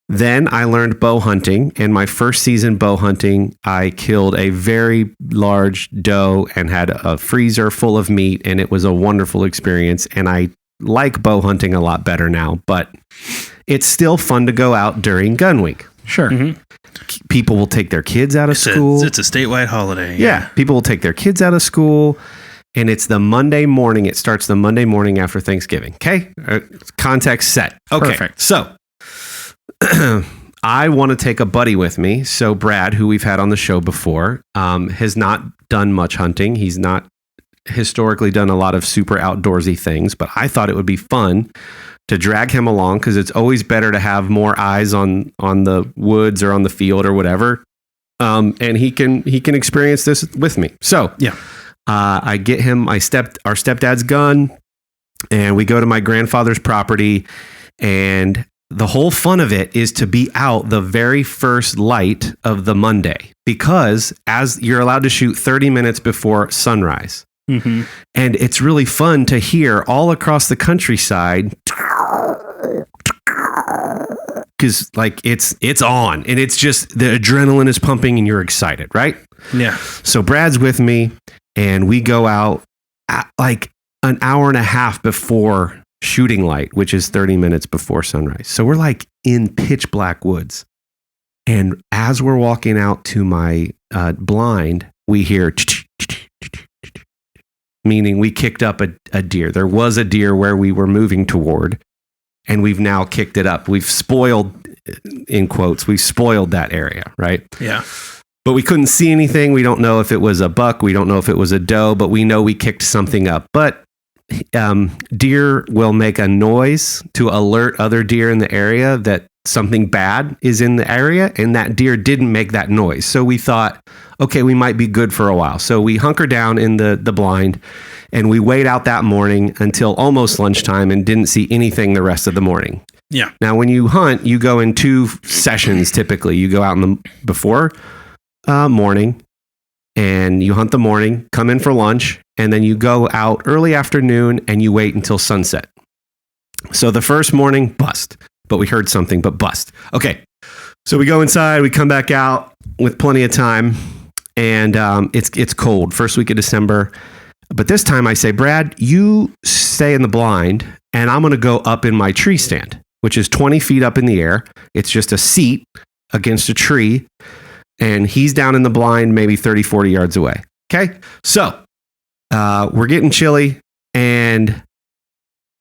Then I learned bow hunting, and my first season bow hunting, I killed a very large doe and had a freezer full of meat, and it was a wonderful experience. And I like bow hunting a lot better now, but it's still fun to go out during gun week. Sure. Mm-hmm. People will take their kids out of school. It's a statewide holiday. Yeah. People will take their kids out of school, and it's the Monday morning. It starts the Monday morning after Thanksgiving. Okay. Context set. Okay. Perfect. So I want to take a buddy with me. So Brad, who we've had on the show before, has not done much hunting. He's not historically done a lot of super outdoorsy things, but I thought it would be fun to drag him along because it's always better to have more eyes on the woods or on the field or whatever. And he can experience this with me. So yeah, I get him our stepdad's gun, and we go to my grandfather's property, and the whole fun of it is to be out the very first light of the Monday, because as you're allowed to shoot 30 minutes before sunrise. Mm-hmm. And it's really fun to hear all across the countryside, because like it's on, and it's just the adrenaline is pumping and you're excited, right? Yeah. So Brad's with me, and we go out at like an hour and a half before shooting light, which is 30 minutes before sunrise. So we're like in pitch black woods. And as we're walking out to my blind, we hear, meaning we kicked up a deer. There was a deer where we were moving toward, and we've now kicked it up. We've spoiled, in quotes, we've spoiled that area, right? Yeah. But we couldn't see anything. We don't know if it was a buck. We don't know if it was a doe, but we know we kicked something up. But deer will make a noise to alert other deer in the area that something bad is in the area, and that deer didn't make that noise. So we thought, okay, we might be good for a while. So we hunker down in the blind, and we wait out that morning until almost lunchtime and didn't see anything the rest of the morning. Yeah. Now, when you hunt, you go in 2 sessions typically. You go out in the before morning, and you hunt the morning, come in for lunch, and then you go out early afternoon and you wait until sunset. So the first morning, bust. But we heard something, but bust. Okay. So we go inside, we come back out with plenty of time, and it's cold, first week of December. But this time I say, Brad, you stay in the blind, and I'm going to go up in my tree stand, which is 20 feet up in the air. It's just a seat against a tree, and he's down in the blind, maybe 30, 40 yards away. Okay. So we're getting chilly, and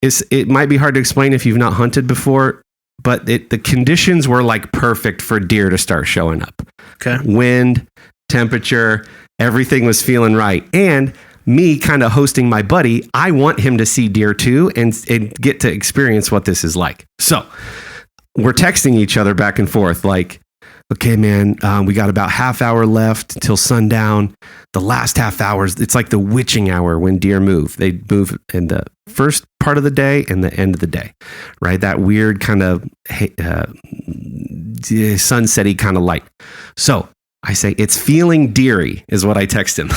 it might be hard to explain if you've not hunted before, but the conditions were like perfect for deer to start showing up. Okay. Wind, temperature, everything was feeling right. And me kind of hosting my buddy, I want him to see deer too and get to experience what this is like. So we're texting each other back and forth like, okay, man, we got about half hour left until sundown. The last half hour, it's like the witching hour when deer move. They move in the first part of the day and the end of the day, right? That weird kind of sunsetty kind of light. So I say, it's feeling deary is what I text him.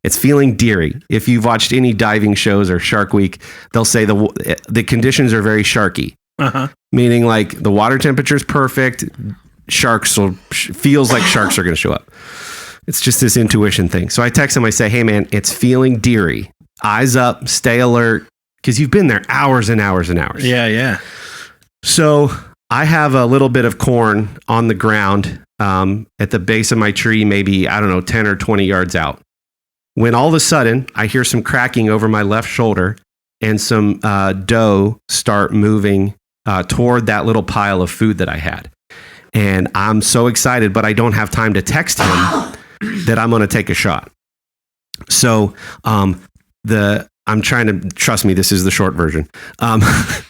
It's feeling deary. If you've watched any diving shows or Shark Week, they'll say the conditions are very sharky, meaning like the water temperature is perfect. Feels like sharks are going to show up. It's just this intuition thing. So I text him, I say, hey man, it's feeling deary. Eyes up, stay alert, because you've been there hours and hours and hours. Yeah. So I have a little bit of corn on the ground at the base of my tree, maybe, 10 or 20 yards out. When all of a sudden I hear some cracking over my left shoulder and some doe start moving toward that little pile of food that I had. And I'm so excited, but I don't have time to text him that I'm going to take a shot. So I'm trying to, trust me, this is the short version.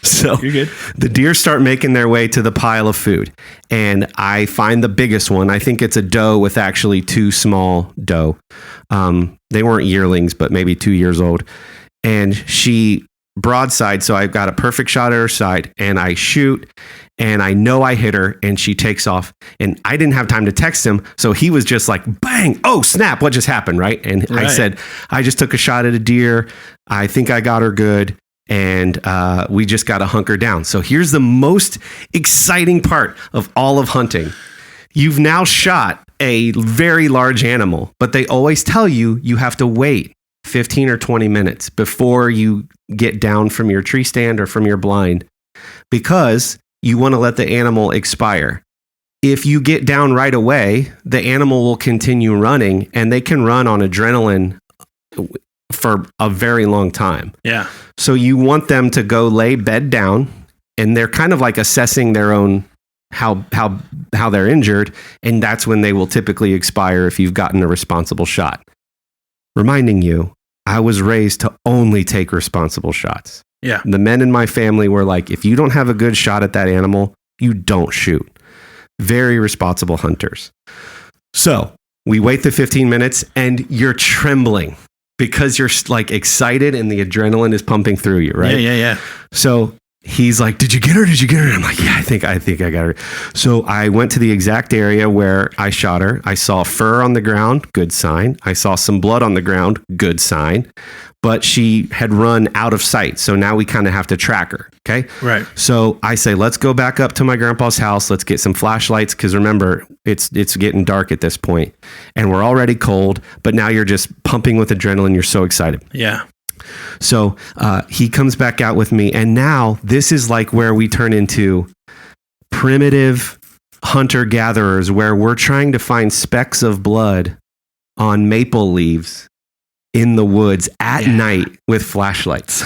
So you're good. The deer start making their way to the pile of food, and I find the biggest one. I think it's a doe with actually two small doe. They weren't yearlings, but maybe 2 years old. And she broadside, so I've got a perfect shot at her side, and I shoot, and I know I hit her, and she takes off. And I didn't have time to text him, so he was just like, bang, oh, snap, what just happened, right? And I said, I just took a shot at a deer. I think I got her good, and we just got to hunker down. So here's the most exciting part of all of hunting. You've now shot a very large animal, but they always tell you you have to wait 15 or 20 minutes before you get down from your tree stand or from your blind, because you want to let the animal expire. If you get down right away, the animal will continue running, and they can run on adrenaline for a very long time. Yeah. So you want them to go lay bed down, and they're kind of like assessing their own how they're injured, and that's when they will typically expire if you've gotten a responsible shot. Reminding you, I was raised to only take responsible shots. Yeah. The men in my family were like, if you don't have a good shot at that animal, you don't shoot. Very responsible hunters. So we wait the 15 minutes, and you're trembling because you're like excited and the adrenaline is pumping through you, right? Yeah. So he's like, did you get her? And I'm like, yeah, I think I got her. So I went to the exact area where I shot her. I saw fur on the ground, good sign. I saw some blood on the ground, good sign. But she had run out of sight. So now we kind of have to track her. Okay. Right. So I say, let's go back up to my grandpa's house. Let's get some flashlights. Cause remember, it's getting dark at this point, and we're already cold, but now you're just pumping with adrenaline. You're so excited. Yeah. So he comes back out with me, and now this is like where we turn into primitive hunter-gatherers, where we're trying to find specks of blood on maple leaves in the woods at night with flashlights.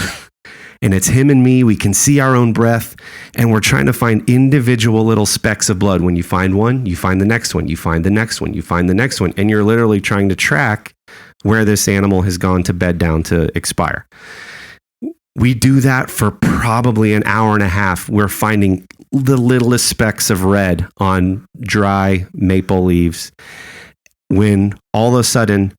And it's him and me. We can see our own breath, and we're trying to find individual little specks of blood. When you find one, you find the next one, you find the next one, you find the next one, and you're literally trying to track where this animal has gone to bed down to expire. We do that for probably an hour and a half. We're finding the littlest specks of red on dry maple leaves, when all of a sudden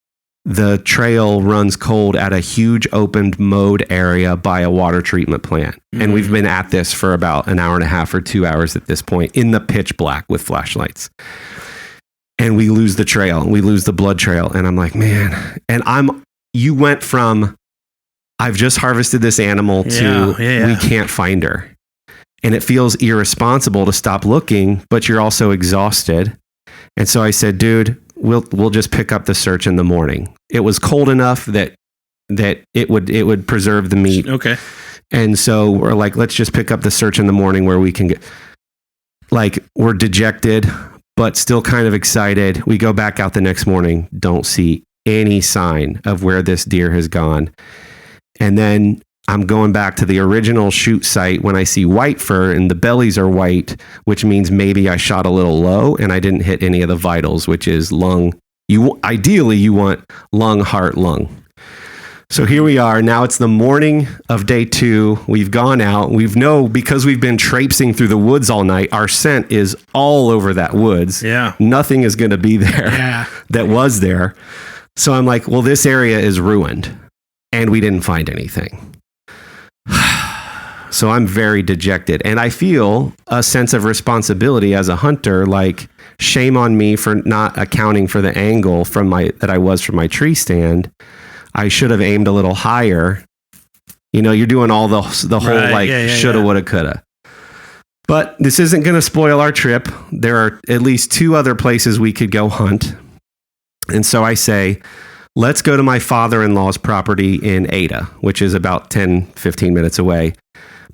the trail runs cold at a huge opened mowed area by a water treatment plant. Mm-hmm. And we've been at this for about an hour and a half or 2 hours at this point, in the pitch black with flashlights. And we lose the trail. We lose the blood trail. And I'm like, man. And you went from, I've just harvested this animal, to we can't find her. And it feels irresponsible to stop looking, but you're also exhausted. And so I said, dude, we'll just pick up the search in the morning. It was cold enough that it would preserve the meat. Okay. And so we're like, let's just pick up the search in the morning, where we can get, like, we're dejected, but still kind of excited. We go back out the next morning, don't see any sign of where this deer has gone. And then I'm going back to the original shoot site when I see white fur, and the bellies are white, which means maybe I shot a little low and I didn't hit any of the vitals, which is lung. Ideally you want lung, heart, lung. So here we are. Now it's the morning of day 2. We've gone out. Because we've been traipsing through the woods all night, our scent is all over that woods. Yeah. Nothing is going to be there that was there. So I'm like, well, this area is ruined, and we didn't find anything. So I'm very dejected, and I feel a sense of responsibility as a hunter, like shame on me for not accounting for the angle from that I was from my tree stand. I should have aimed a little higher. You're doing all the whole shoulda, woulda, coulda. But this isn't going to spoil our trip. There are at least 2 other places we could go hunt. And so I say, let's go to my father-in-law's property in Ada, which is about 10, 15 minutes away.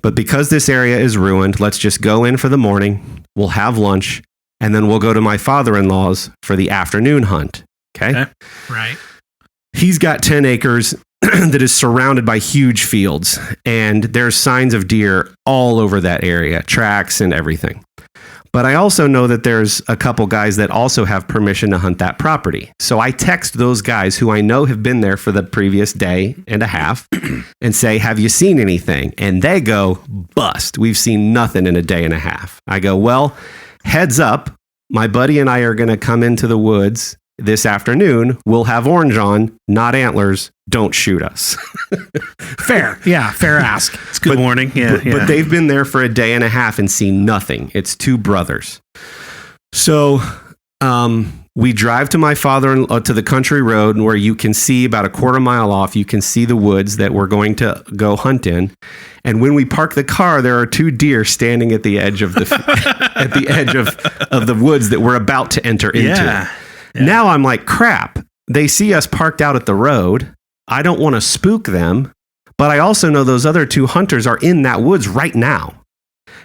But because this area is ruined, let's just go in for the morning. We'll have lunch, and then we'll go to my father-in-law's for the afternoon hunt. Okay? Right. He's got 10 acres that is surrounded by huge fields, and there's signs of deer all over that area, tracks and everything. But I also know that there's a couple guys that also have permission to hunt that property. So I text those guys who I know have been there for the previous day and a half and say, have you seen anything? And they go, bust. We've seen nothing in a day and a half. I go, well, heads up. My buddy and I are going to come into the woods this afternoon. We'll have orange on, not antlers. Don't shoot us. Fair. Yeah, fair ask. It's good warning. Yeah, but they've been there for a day and a half and seen nothing. It's 2 brothers. So we drive to my father-in-law to the country road where you can see about a quarter mile off. You can see the woods that we're going to go hunt in. And when we park the car, there are 2 deer standing at the edge of the at the edge of the woods that we're about to enter into. Yeah. Now I'm like, crap. They see us parked out at the road. I don't want to spook them, but I also know those other 2 hunters are in that woods right now.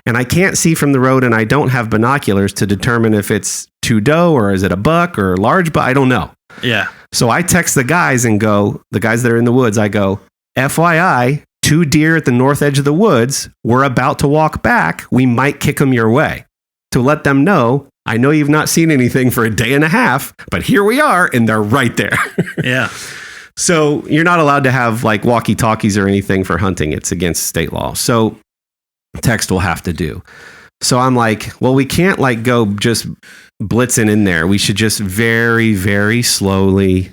And I can't see from the road, and I don't have binoculars to determine if it's 2 doe or is it a buck or a large buck. I don't know. Yeah. So I text the guys the guys that are in the woods, I go, FYI, 2 deer at the north edge of the woods. We're about to walk back. We might kick them your way. To let them know, I know you've not seen anything for a day and a half, but here we are, and they're right there. Yeah. So you're not allowed to have like walkie-talkies or anything for hunting. It's against state law. So text will have to do. So I'm like, well, we can't like go just blitzing in there. We should just very, very slowly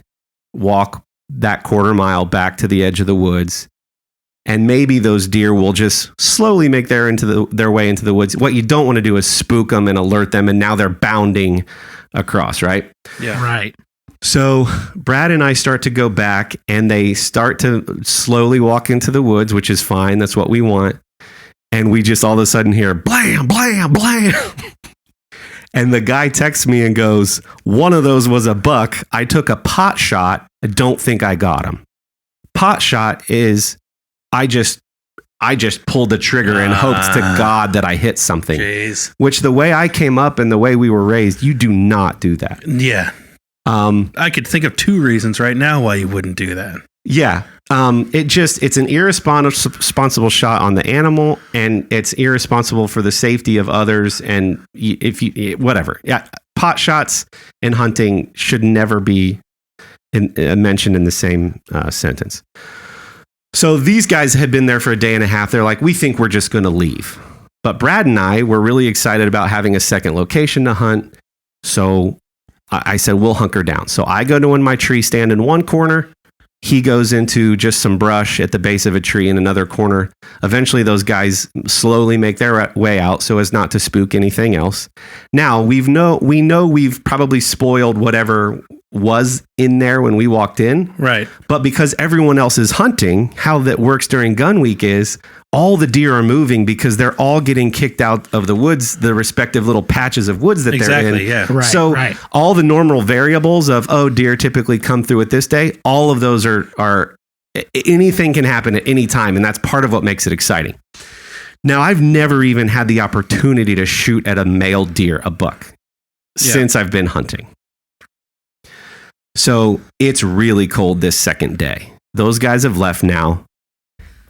walk that quarter mile back to the edge of the woods. And maybe those deer will just slowly make their way into the woods. What you don't want to do is spook them and alert them, and now they're bounding across, right? Yeah. Right. So Brad and I start to go back, and they start to slowly walk into the woods, which is fine. That's what we want. And we just all of a sudden hear blam, blam, blam. And the guy texts me and goes, one of those was a buck. I took a pot shot. I don't think I got him. Pot shot is I just pulled the trigger and hoped to God that I hit something. Jeez. Which the way I came up and the way we were raised, you do not do that. Yeah. I could think of 2 reasons right now why you wouldn't do that. Yeah. It's an irresponsible shot on the animal, and it's irresponsible for the safety of others. And whatever. Yeah. Pot shots and hunting should never be mentioned in the same sentence. So these guys had been there for a day and a half. They're like, we think we're just going to leave. But Brad and I were really excited about having a second location to hunt. So I said, we'll hunker down. So I go to my tree stand in one corner. He goes into just some brush at the base of a tree in another corner. Eventually, those guys slowly make their way out so as not to spook anything else. Now, we know we've probably spoiled whatever was in there when we walked in. Right. But because everyone else is hunting, how that works during gun week is all the deer are moving because they're all getting kicked out of the woods, the respective little patches of woods that they're in. Exactly, yeah. Right, So right. all the normal variables of, deer typically come through at this day, all of those are anything can happen at any time. And that's part of what makes it exciting. Now, I've never even had the opportunity to shoot at a male deer, a buck, since I've been hunting. So it's really cold this second day. Those guys have left now.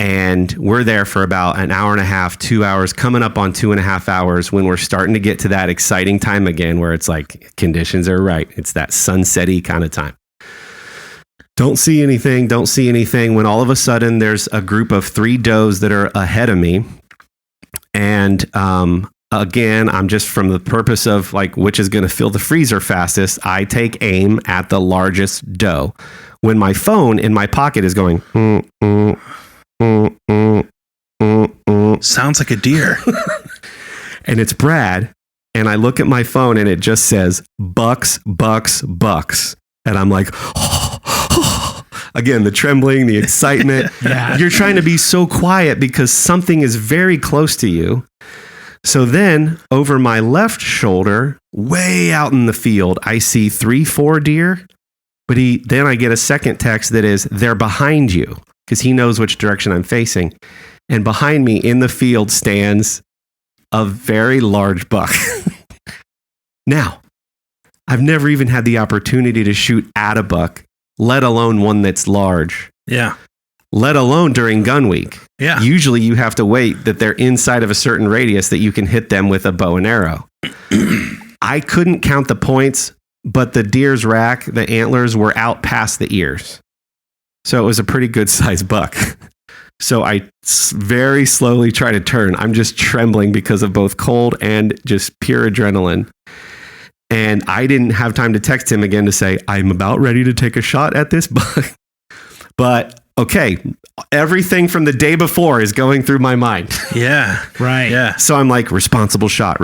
And we're there for about an hour and a half, 2 hours, coming up on 2.5 hours when we're starting to get to that exciting time again where it's like conditions are right. It's that sunset-y kind of time. Don't see anything when all of a sudden there's a group of 3 does that are ahead of me. And again, I'm just from the purpose of like which is going to fill the freezer fastest, I take aim at the largest doe. When my phone in my pocket is going, don't. Sounds like a deer. And it's Brad. And I look at my phone and it just says bucks, bucks, bucks. And I'm like, again, the trembling, the excitement. Yeah. You're trying to be so quiet because something is very close to you. So then over my left shoulder, way out in the field, I see 3-4 deer. But then I get a second text that is, they're behind you, because he knows which direction I'm facing. And behind me in the field stands a very large buck. Now, I've never even had the opportunity to shoot at a buck, let alone one that's large, Yeah. let alone during gun week. Yeah. Usually you have to wait that they're inside of a certain radius that you can hit them with a bow and arrow. I couldn't count the points, but the deer's rack, the antlers were out past the ears. So it was a pretty good sized buck. So I very slowly try to turn. I'm just trembling because of both cold and just pure adrenaline. And I didn't have time to text him again to say, I'm about ready to take a shot at this buck. But okay, everything from the day before is going through my mind. Yeah. Right. Yeah. So I'm like, responsible shot,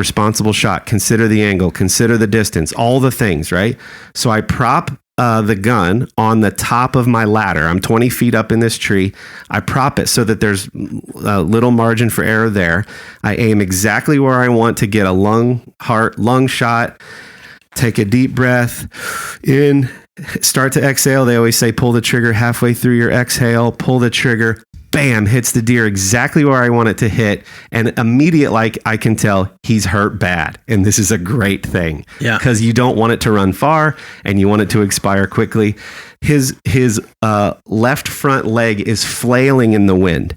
consider the angle, consider the distance, all the things, right? So I prop the gun on the top of my ladder. I'm 20 feet up in this tree. I prop it so that there's a little margin for error there. I aim exactly where I want to get a lung shot. Take a deep breath in, start to exhale. They always say, pull the trigger halfway through your exhale, pull the trigger, bam, hits the deer exactly where I want it to hit. And immediate, like I can tell he's hurt bad. And this is a great thing. Yeah. Because you don't want it to run far and you want it to expire quickly. His left front leg is flailing in the wind,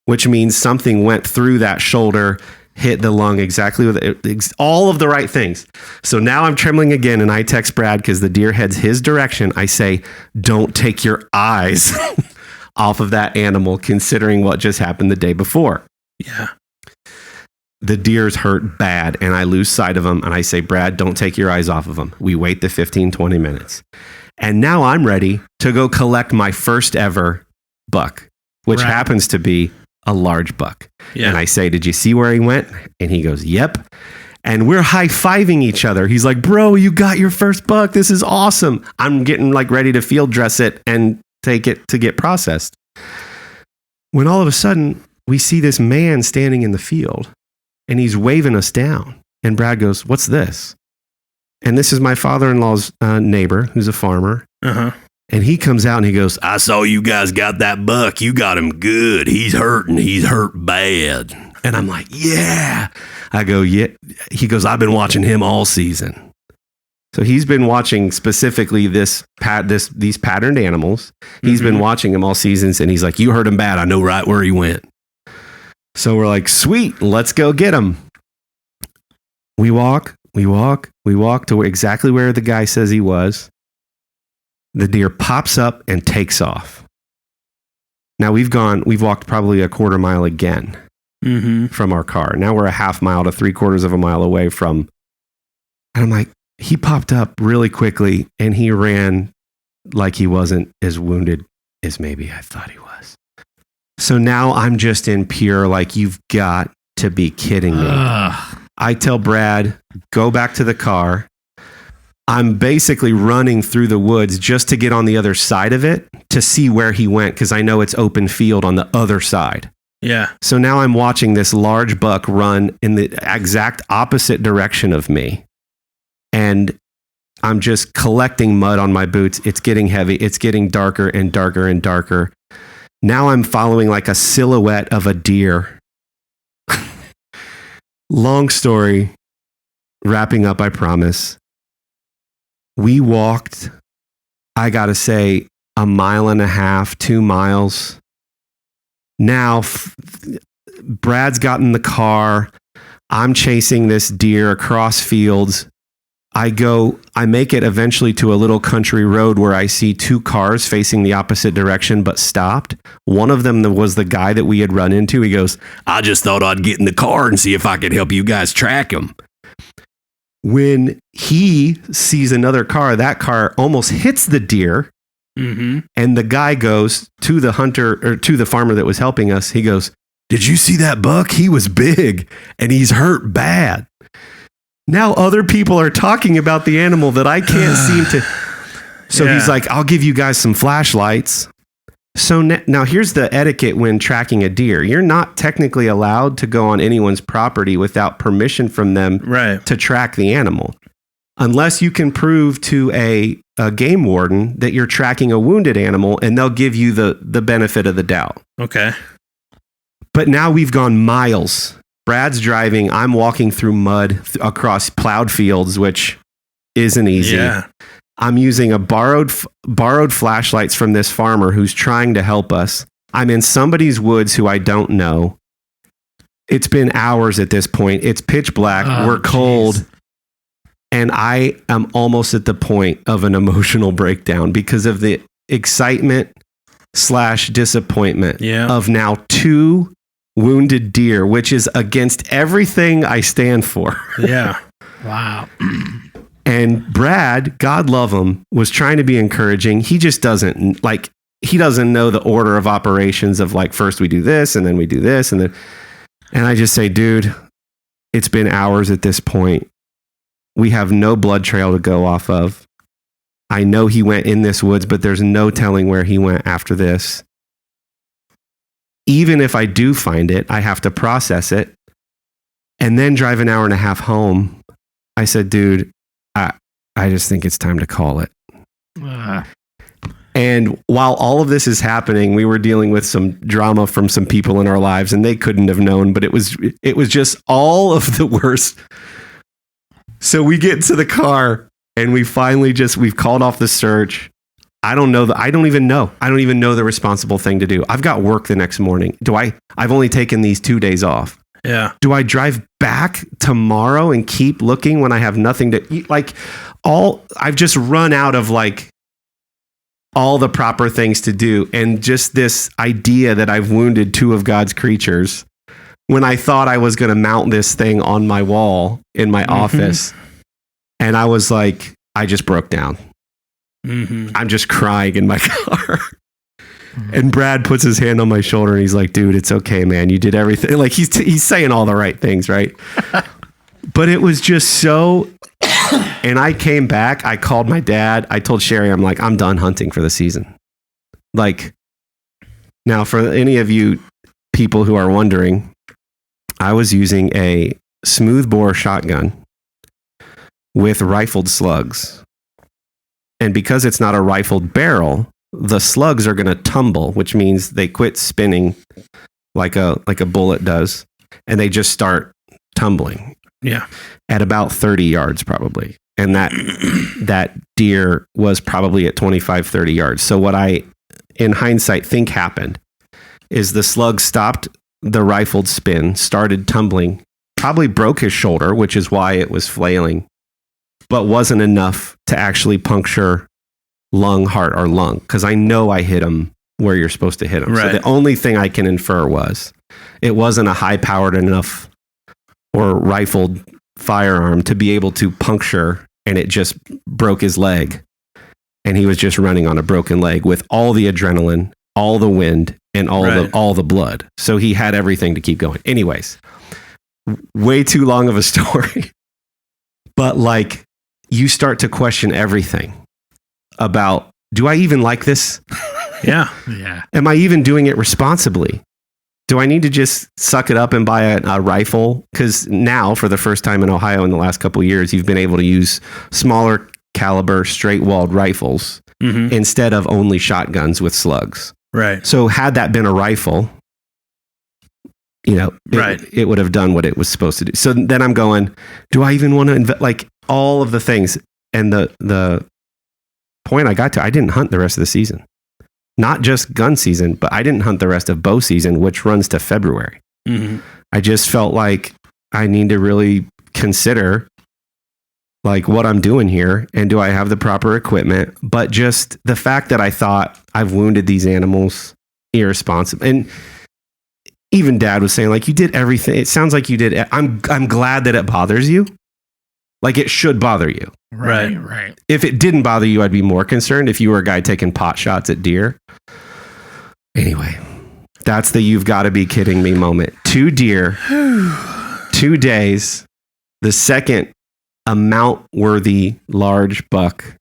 which means something went through that shoulder, hit the lung exactly with it, all of the right things. So now I'm trembling again and I text Brad because the deer heads his direction. I say, don't take your eyes off of that animal, considering what just happened the day before. Yeah. The deer's hurt bad and I lose sight of him. And I say, Brad, don't take your eyes off of him. We wait the 15, 20 minutes. And now I'm ready to go collect my first ever buck, which Right. happens to be a large buck. Yeah. And I say, did you see where he went? And he goes, yep. And we're high-fiving each other. He's like, bro, you got your first buck. This is awesome. I'm getting like ready to field dress it and take it to get processed. When all of a sudden we see this man standing in the field and he's waving us down. And Brad goes, what's this? And this is my father-in-law's neighbor who's a farmer. Uh-huh. And he comes out and he goes, I saw you guys got that buck. You got him good. He's hurting. He's hurt bad. And I'm like, yeah. I go, yeah. He goes, I've been watching him all season. So he's been watching specifically these patterned animals. He's been watching them all seasons. And he's like, you heard him bad. I know right where he went. So we're like, sweet, let's go get him. We walk to exactly where the guy says he was. The deer pops up and takes off. Now we've walked probably a quarter mile again from our car. Now we're a half mile to 3/4 of a mile away from, and I'm like, he popped up really quickly and he ran like he wasn't as wounded as maybe I thought he was. So now I'm just in pure, like, you've got to be kidding me. I tell Brad, go back to the car. I'm basically running through the woods just to get on the other side of it to see where he went, because I know it's open field on the other side. Yeah. So now I'm watching this large buck run in the exact opposite direction of me. And I'm just collecting mud on my boots. It's getting heavy. It's getting darker and darker and darker. Now I'm following like a silhouette of a deer. Long story, wrapping up, I promise. We walked, I got to say, 1.5 miles, 2 miles. Now, Brad's got in the car. I'm chasing this deer across fields. I make it eventually to a little country road where I see 2 cars facing the opposite direction, but stopped. One of them was the guy that we had run into. He goes, I just thought I'd get in the car and see if I could help you guys track him. When he sees another car, that car almost hits the deer. And the guy goes to the hunter, or to the farmer that was helping us. He goes, did you see that buck? He was big and he's hurt bad. Now other people are talking about the animal that I can't seem to. So he's like, I'll give you guys some flashlights. So now here's the etiquette when tracking a deer. You're not technically allowed to go on anyone's property without permission from them to track the animal. Unless you can prove to a game warden that you're tracking a wounded animal, and they'll give you the benefit of the doubt. Okay. But now we've gone miles. Brad's driving. I'm walking through mud across plowed fields, which isn't easy. Yeah. I'm using a borrowed flashlights from this farmer who's trying to help us. I'm in somebody's woods who I don't know. It's been hours at this point. It's pitch black. We're cold. Geez. And I am almost at the point of an emotional breakdown because of the excitement / disappointment of now 2 wounded deer, which is against everything I stand for. Yeah. Wow. And Brad, God love him, was trying to be encouraging. He just doesn't know the order of operations of like, first we do this and then we do this. And I just say, dude, it's been hours at this point. We have no blood trail to go off of. I know he went in this woods, but there's no telling where he went after this. Even if I do find it, I have to process it and then drive an hour and a half home. I said, dude, I just think it's time to call it. And while all of this is happening, we were dealing with some drama from some people in our lives, and they couldn't have known, but it was just all of the worst. So we get to the car and we finally we've called off the search. I don't even know the responsible thing to do. I've got work the next morning. I've only taken these 2 days off. Yeah. Do I drive back tomorrow and keep looking when I have nothing to eat? I've just run out of all the proper things to do. And just this idea that I've wounded 2 of God's creatures when I thought I was going to mount this thing on my wall in my office. And I was like, I just broke down. I'm just crying in my car. And Brad puts his hand on my shoulder and he's like, dude, it's okay, man. You did everything. Like he's saying all the right things, right? But it was just so, and I came back, I called my dad. I told Sherry, I'm like, I'm done hunting for the season. Now for any of you people who are wondering, I was using a smoothbore shotgun with rifled slugs. And because it's not a rifled barrel, the slugs are going to tumble, which means they quit spinning like a bullet does, and they just start tumbling. Yeah. At about 30 yards probably. And that deer was probably at 25, 30 yards. So what I, in hindsight, think happened is the slug stopped the rifled spin, started tumbling, probably broke his shoulder, which is why it was flailing, but wasn't enough to actually puncture lung, heart, or lung, because I know I hit him where you're supposed to hit him. Right. So the only thing I can infer was it wasn't a high-powered enough or rifled firearm to be able to puncture, and it just broke his leg. And he was just running on a broken leg with all the adrenaline, all the wind, and all the blood. So he had everything to keep going. Anyways, way too long of a story. But you start to question everything about, do I even like this? Yeah. Am I even doing it responsibly? Do I need to just suck it up and buy a rifle? Because now, for the first time in Ohio in the last couple of years, you've been able to use smaller caliber, straight-walled rifles instead of only shotguns with slugs. Right. So had that been a rifle, it would have done what it was supposed to do. So then I'm going, do I even want to invest? All of the things. And the point I got to, I didn't hunt the rest of the season. Not just gun season, but I didn't hunt the rest of bow season, which runs to February. I just felt like I need to really consider what I'm doing here, and do I have the proper equipment? But just the fact that I thought I've wounded these animals irresponsible. And even Dad was saying, you did everything. It sounds like you did. I'm glad that it bothers you. It should bother you. Right. If it didn't bother you, I'd be more concerned if you were a guy taking pot shots at deer. Anyway, That's the you've got to be kidding me moment. 2 deer, 2 days. The second amount worthy large buck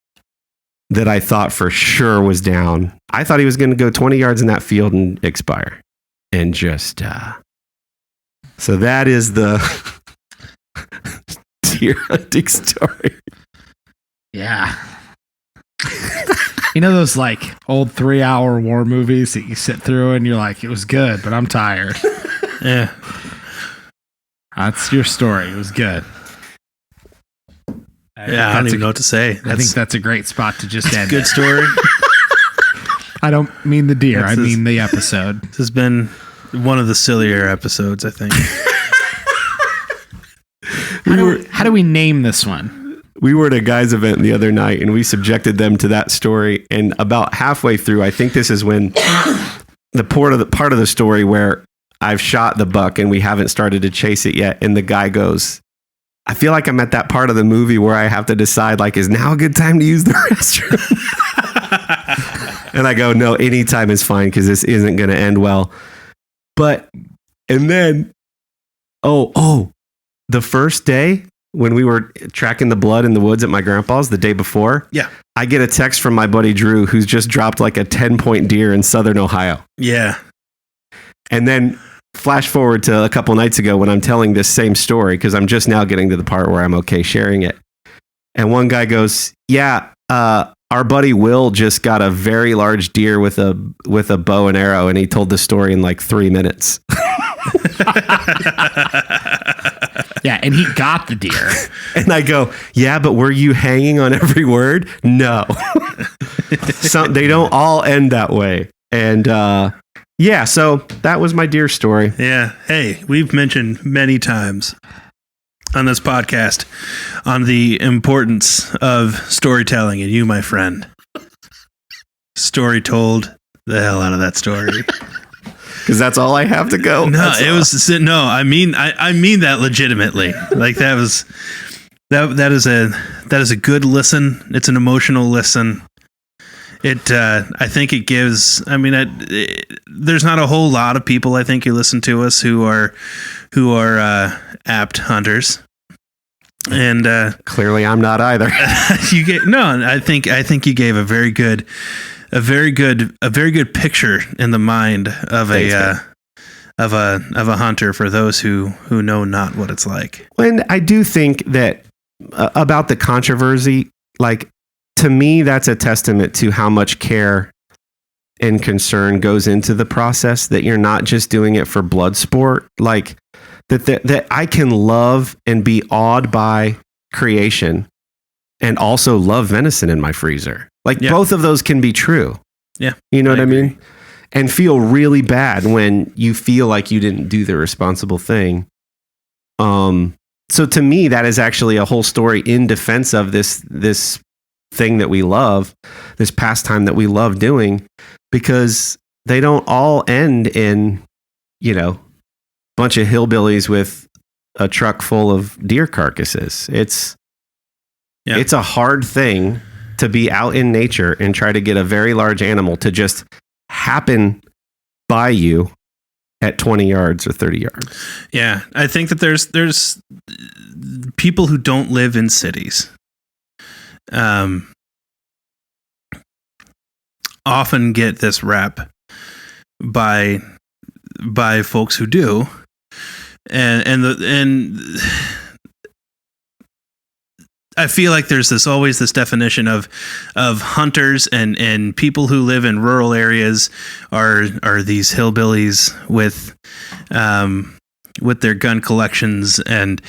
that I thought for sure was down. I thought he was going to go 20 yards in that field and expire. And just, so that is the deer hunting story. Yeah. You know those like old 3-hour war movies that you sit through and you're like, it was good, but I'm tired. Yeah. That's your story. It was good. Yeah, I don't even know what to say. I think that's a great spot to just end. Good story. I don't mean the deer. I mean the episode. This has been one of the sillier episodes, I think. How do we name this one? We were at a guy's event the other night and we subjected them to that story. And about halfway through, I think this is when the part of the story where I've shot the buck and we haven't started to chase it yet. And the guy goes, I feel like I'm at that part of the movie where I have to decide, like, is now a good time to use the restroom? And I go, no, anytime is fine because this isn't going to end well. But, and then, the first day when we were tracking the blood in the woods at my grandpa's the day before, Yeah. I get a text from my buddy Drew, who's just dropped like a 10-point deer in Southern Ohio. Yeah. And then flash forward to a couple nights ago when I'm telling this same story, because I'm just now getting to the part where I'm okay sharing it. And one guy goes, yeah, our buddy Will just got a very large deer with a bow and arrow, and he told the story in like 3 minutes. Yeah, and he got the deer. And I go, yeah, but were you hanging on every word? No. They don't all end that way. And yeah, so that was my deer story. Yeah. Hey, we've mentioned many times on this podcast on the importance of storytelling, and you, my friend, story told the hell out of that story. Because that's all I have to go. No, That's it all. was no. I mean that legitimately. Like that is a good listen. It's an emotional listen. I think it gives. I mean, there's not a whole lot of people I think who listen to us who are apt hunters, and Clearly I'm not either. I think you gave a very good picture in the mind of a hunter for those who know not what it's like. And I do think that about the controversy, like, to me, that's a testament to how much care and concern goes into the process, that you're not just doing it for blood sport. Like that I can love and be awed by creation and also love venison in my freezer. Like both of those can be true. Yeah. You know what I agree. mean? And feel really bad when you feel like you didn't do the responsible thing. So to me, that is actually a whole story in defense of this thing that we love, this pastime that we love doing, because they don't all end in, bunch of hillbillies with a truck full of deer carcasses. It's a hard thing to be out in nature and try to get a very large animal to just happen by you at 20 yards or 30 yards. Yeah, I think that there's people who don't live in cities often get this rep by folks who do, and I feel like there's always this definition of hunters and people who live in rural areas are these hillbillies with their gun collections and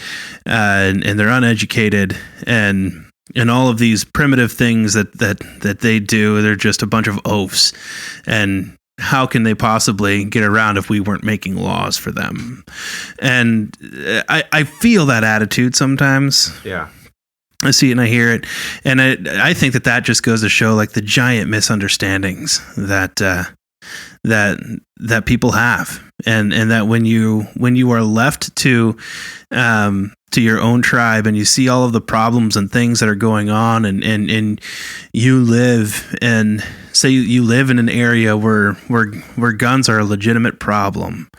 they're uneducated and all of these primitive things that they do. They're just a bunch of oafs, and how can they possibly get around if we weren't making laws for them? And I feel that attitude sometimes. Yeah. I see it and I hear it, and I think that just goes to show like the giant misunderstandings that people have and that when you are left to your own tribe and you see all of the problems and things that are going on, and you live in, say you live in an area where guns are a legitimate problem,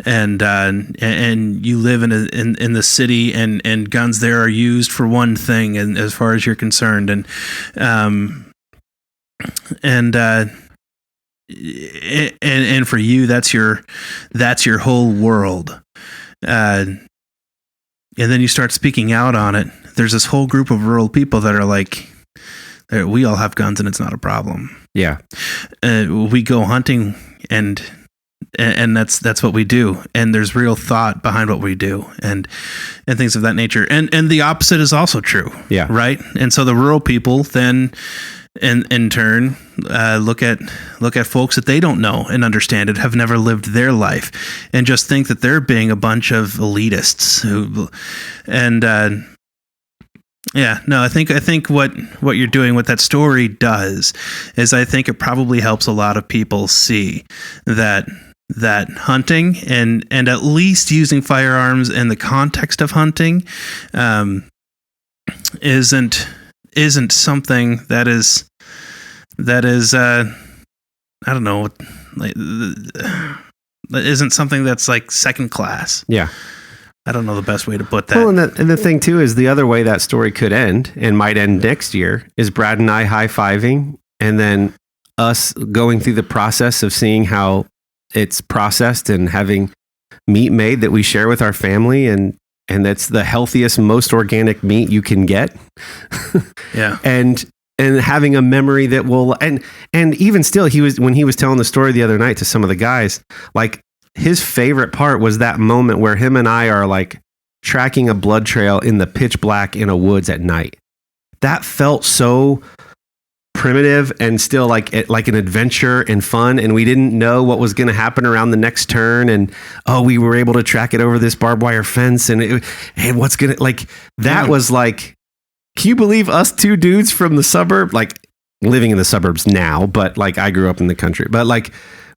and you live in the city, and guns there are used for one thing, and as far as you're concerned, and for you that's your whole world, and then you start speaking out on it. There's this whole group of rural people that are like, we all have guns and it's not a problem. Yeah. We go hunting and that's what we do. And there's real thought behind what we do, and things of that nature. And the opposite is also true. Yeah. Right. And so the rural people then in turn look at folks that they don't know and understand it, have never lived their life, and just think that they're being a bunch of elitists I think what you're doing, what that story does, is I think it probably helps a lot of people see that hunting and at least using firearms in the context of hunting isn't something that is I don't know, like, that isn't something that's like second class. Yeah. I don't know the best way to put that. Well, and the thing too is the other way that story could end, and might end next year, is Brad and I high-fiving, and then us going through the process of seeing how it's processed and having meat made that we share with our family, and that's the healthiest, most organic meat you can get. Yeah. And having a memory that will, and even still, when he was telling the story the other night to some of the guys, like, his favorite part was that moment where him and I are like tracking a blood trail in the pitch black in a woods at night. That felt so primitive and still like an adventure and fun. And we didn't know what was going to happen around the next turn. And, we were able to track it over this barbed wire fence. And what's going to, like, that was like, can you believe us two dudes from the suburb, like living in the suburbs now, but like I grew up in the country, but like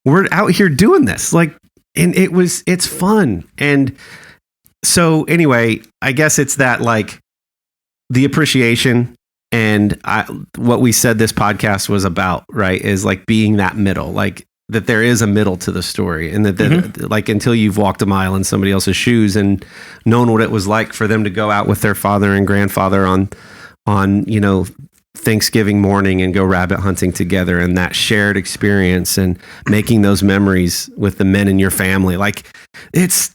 we're out here doing this, like, and it's fun. And so anyway, I guess it's that, like, the appreciation, and what we said this podcast was about, right, is like being that middle, like that there is a middle to the story, and that like, until you've walked a mile in somebody else's shoes and known what it was like for them to go out with their father and grandfather on Thanksgiving morning and go rabbit hunting together, and that shared experience and making those memories with the men in your family. Like, there's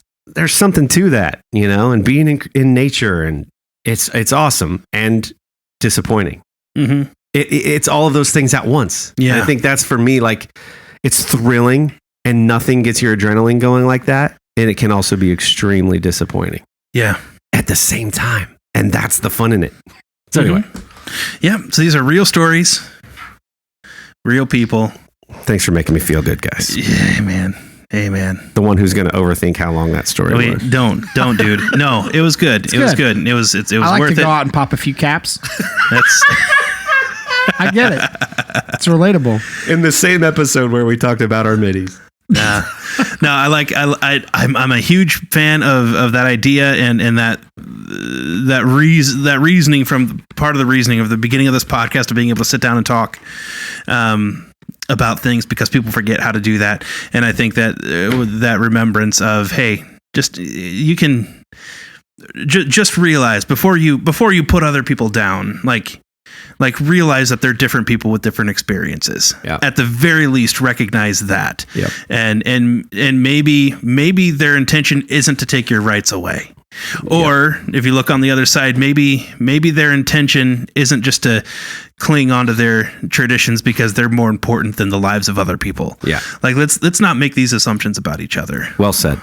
something to that, and being in nature, and it's awesome and disappointing. Mm-hmm. It's all of those things at once. Yeah. And I think that's, for me, like, it's thrilling, and nothing gets your adrenaline going like that. And it can also be extremely disappointing. Yeah. At the same time. And that's the fun in it. So anyway. Yeah, so these are real stories, real people. Thanks for making me feel good, guys. Yeah, man. Amen. The one who's going to overthink how long that story was. Don't, dude. No, it was good. It was good. It was worth it. I like to go out and pop a few caps. That's. I get it. It's relatable. In the same episode where we talked about our middies. No, I'm a huge fan of that idea and that reasoning, from part of the reasoning of the beginning of this podcast, of being able to sit down and talk about things, because people forget how to do that. And I think that that remembrance of, hey, just realize before you put other people down, like realize that they're different people with different experiences. Yeah. At the very least, recognize that. Yep. And maybe their intention isn't to take your rights away. Or if you look on the other side, maybe their intention isn't just to cling onto their traditions because they're more important than the lives of other people. Yeah. Like, let's not make these assumptions about each other. Well said.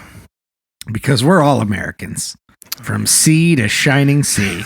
Because we're all Americans, from sea to shining sea.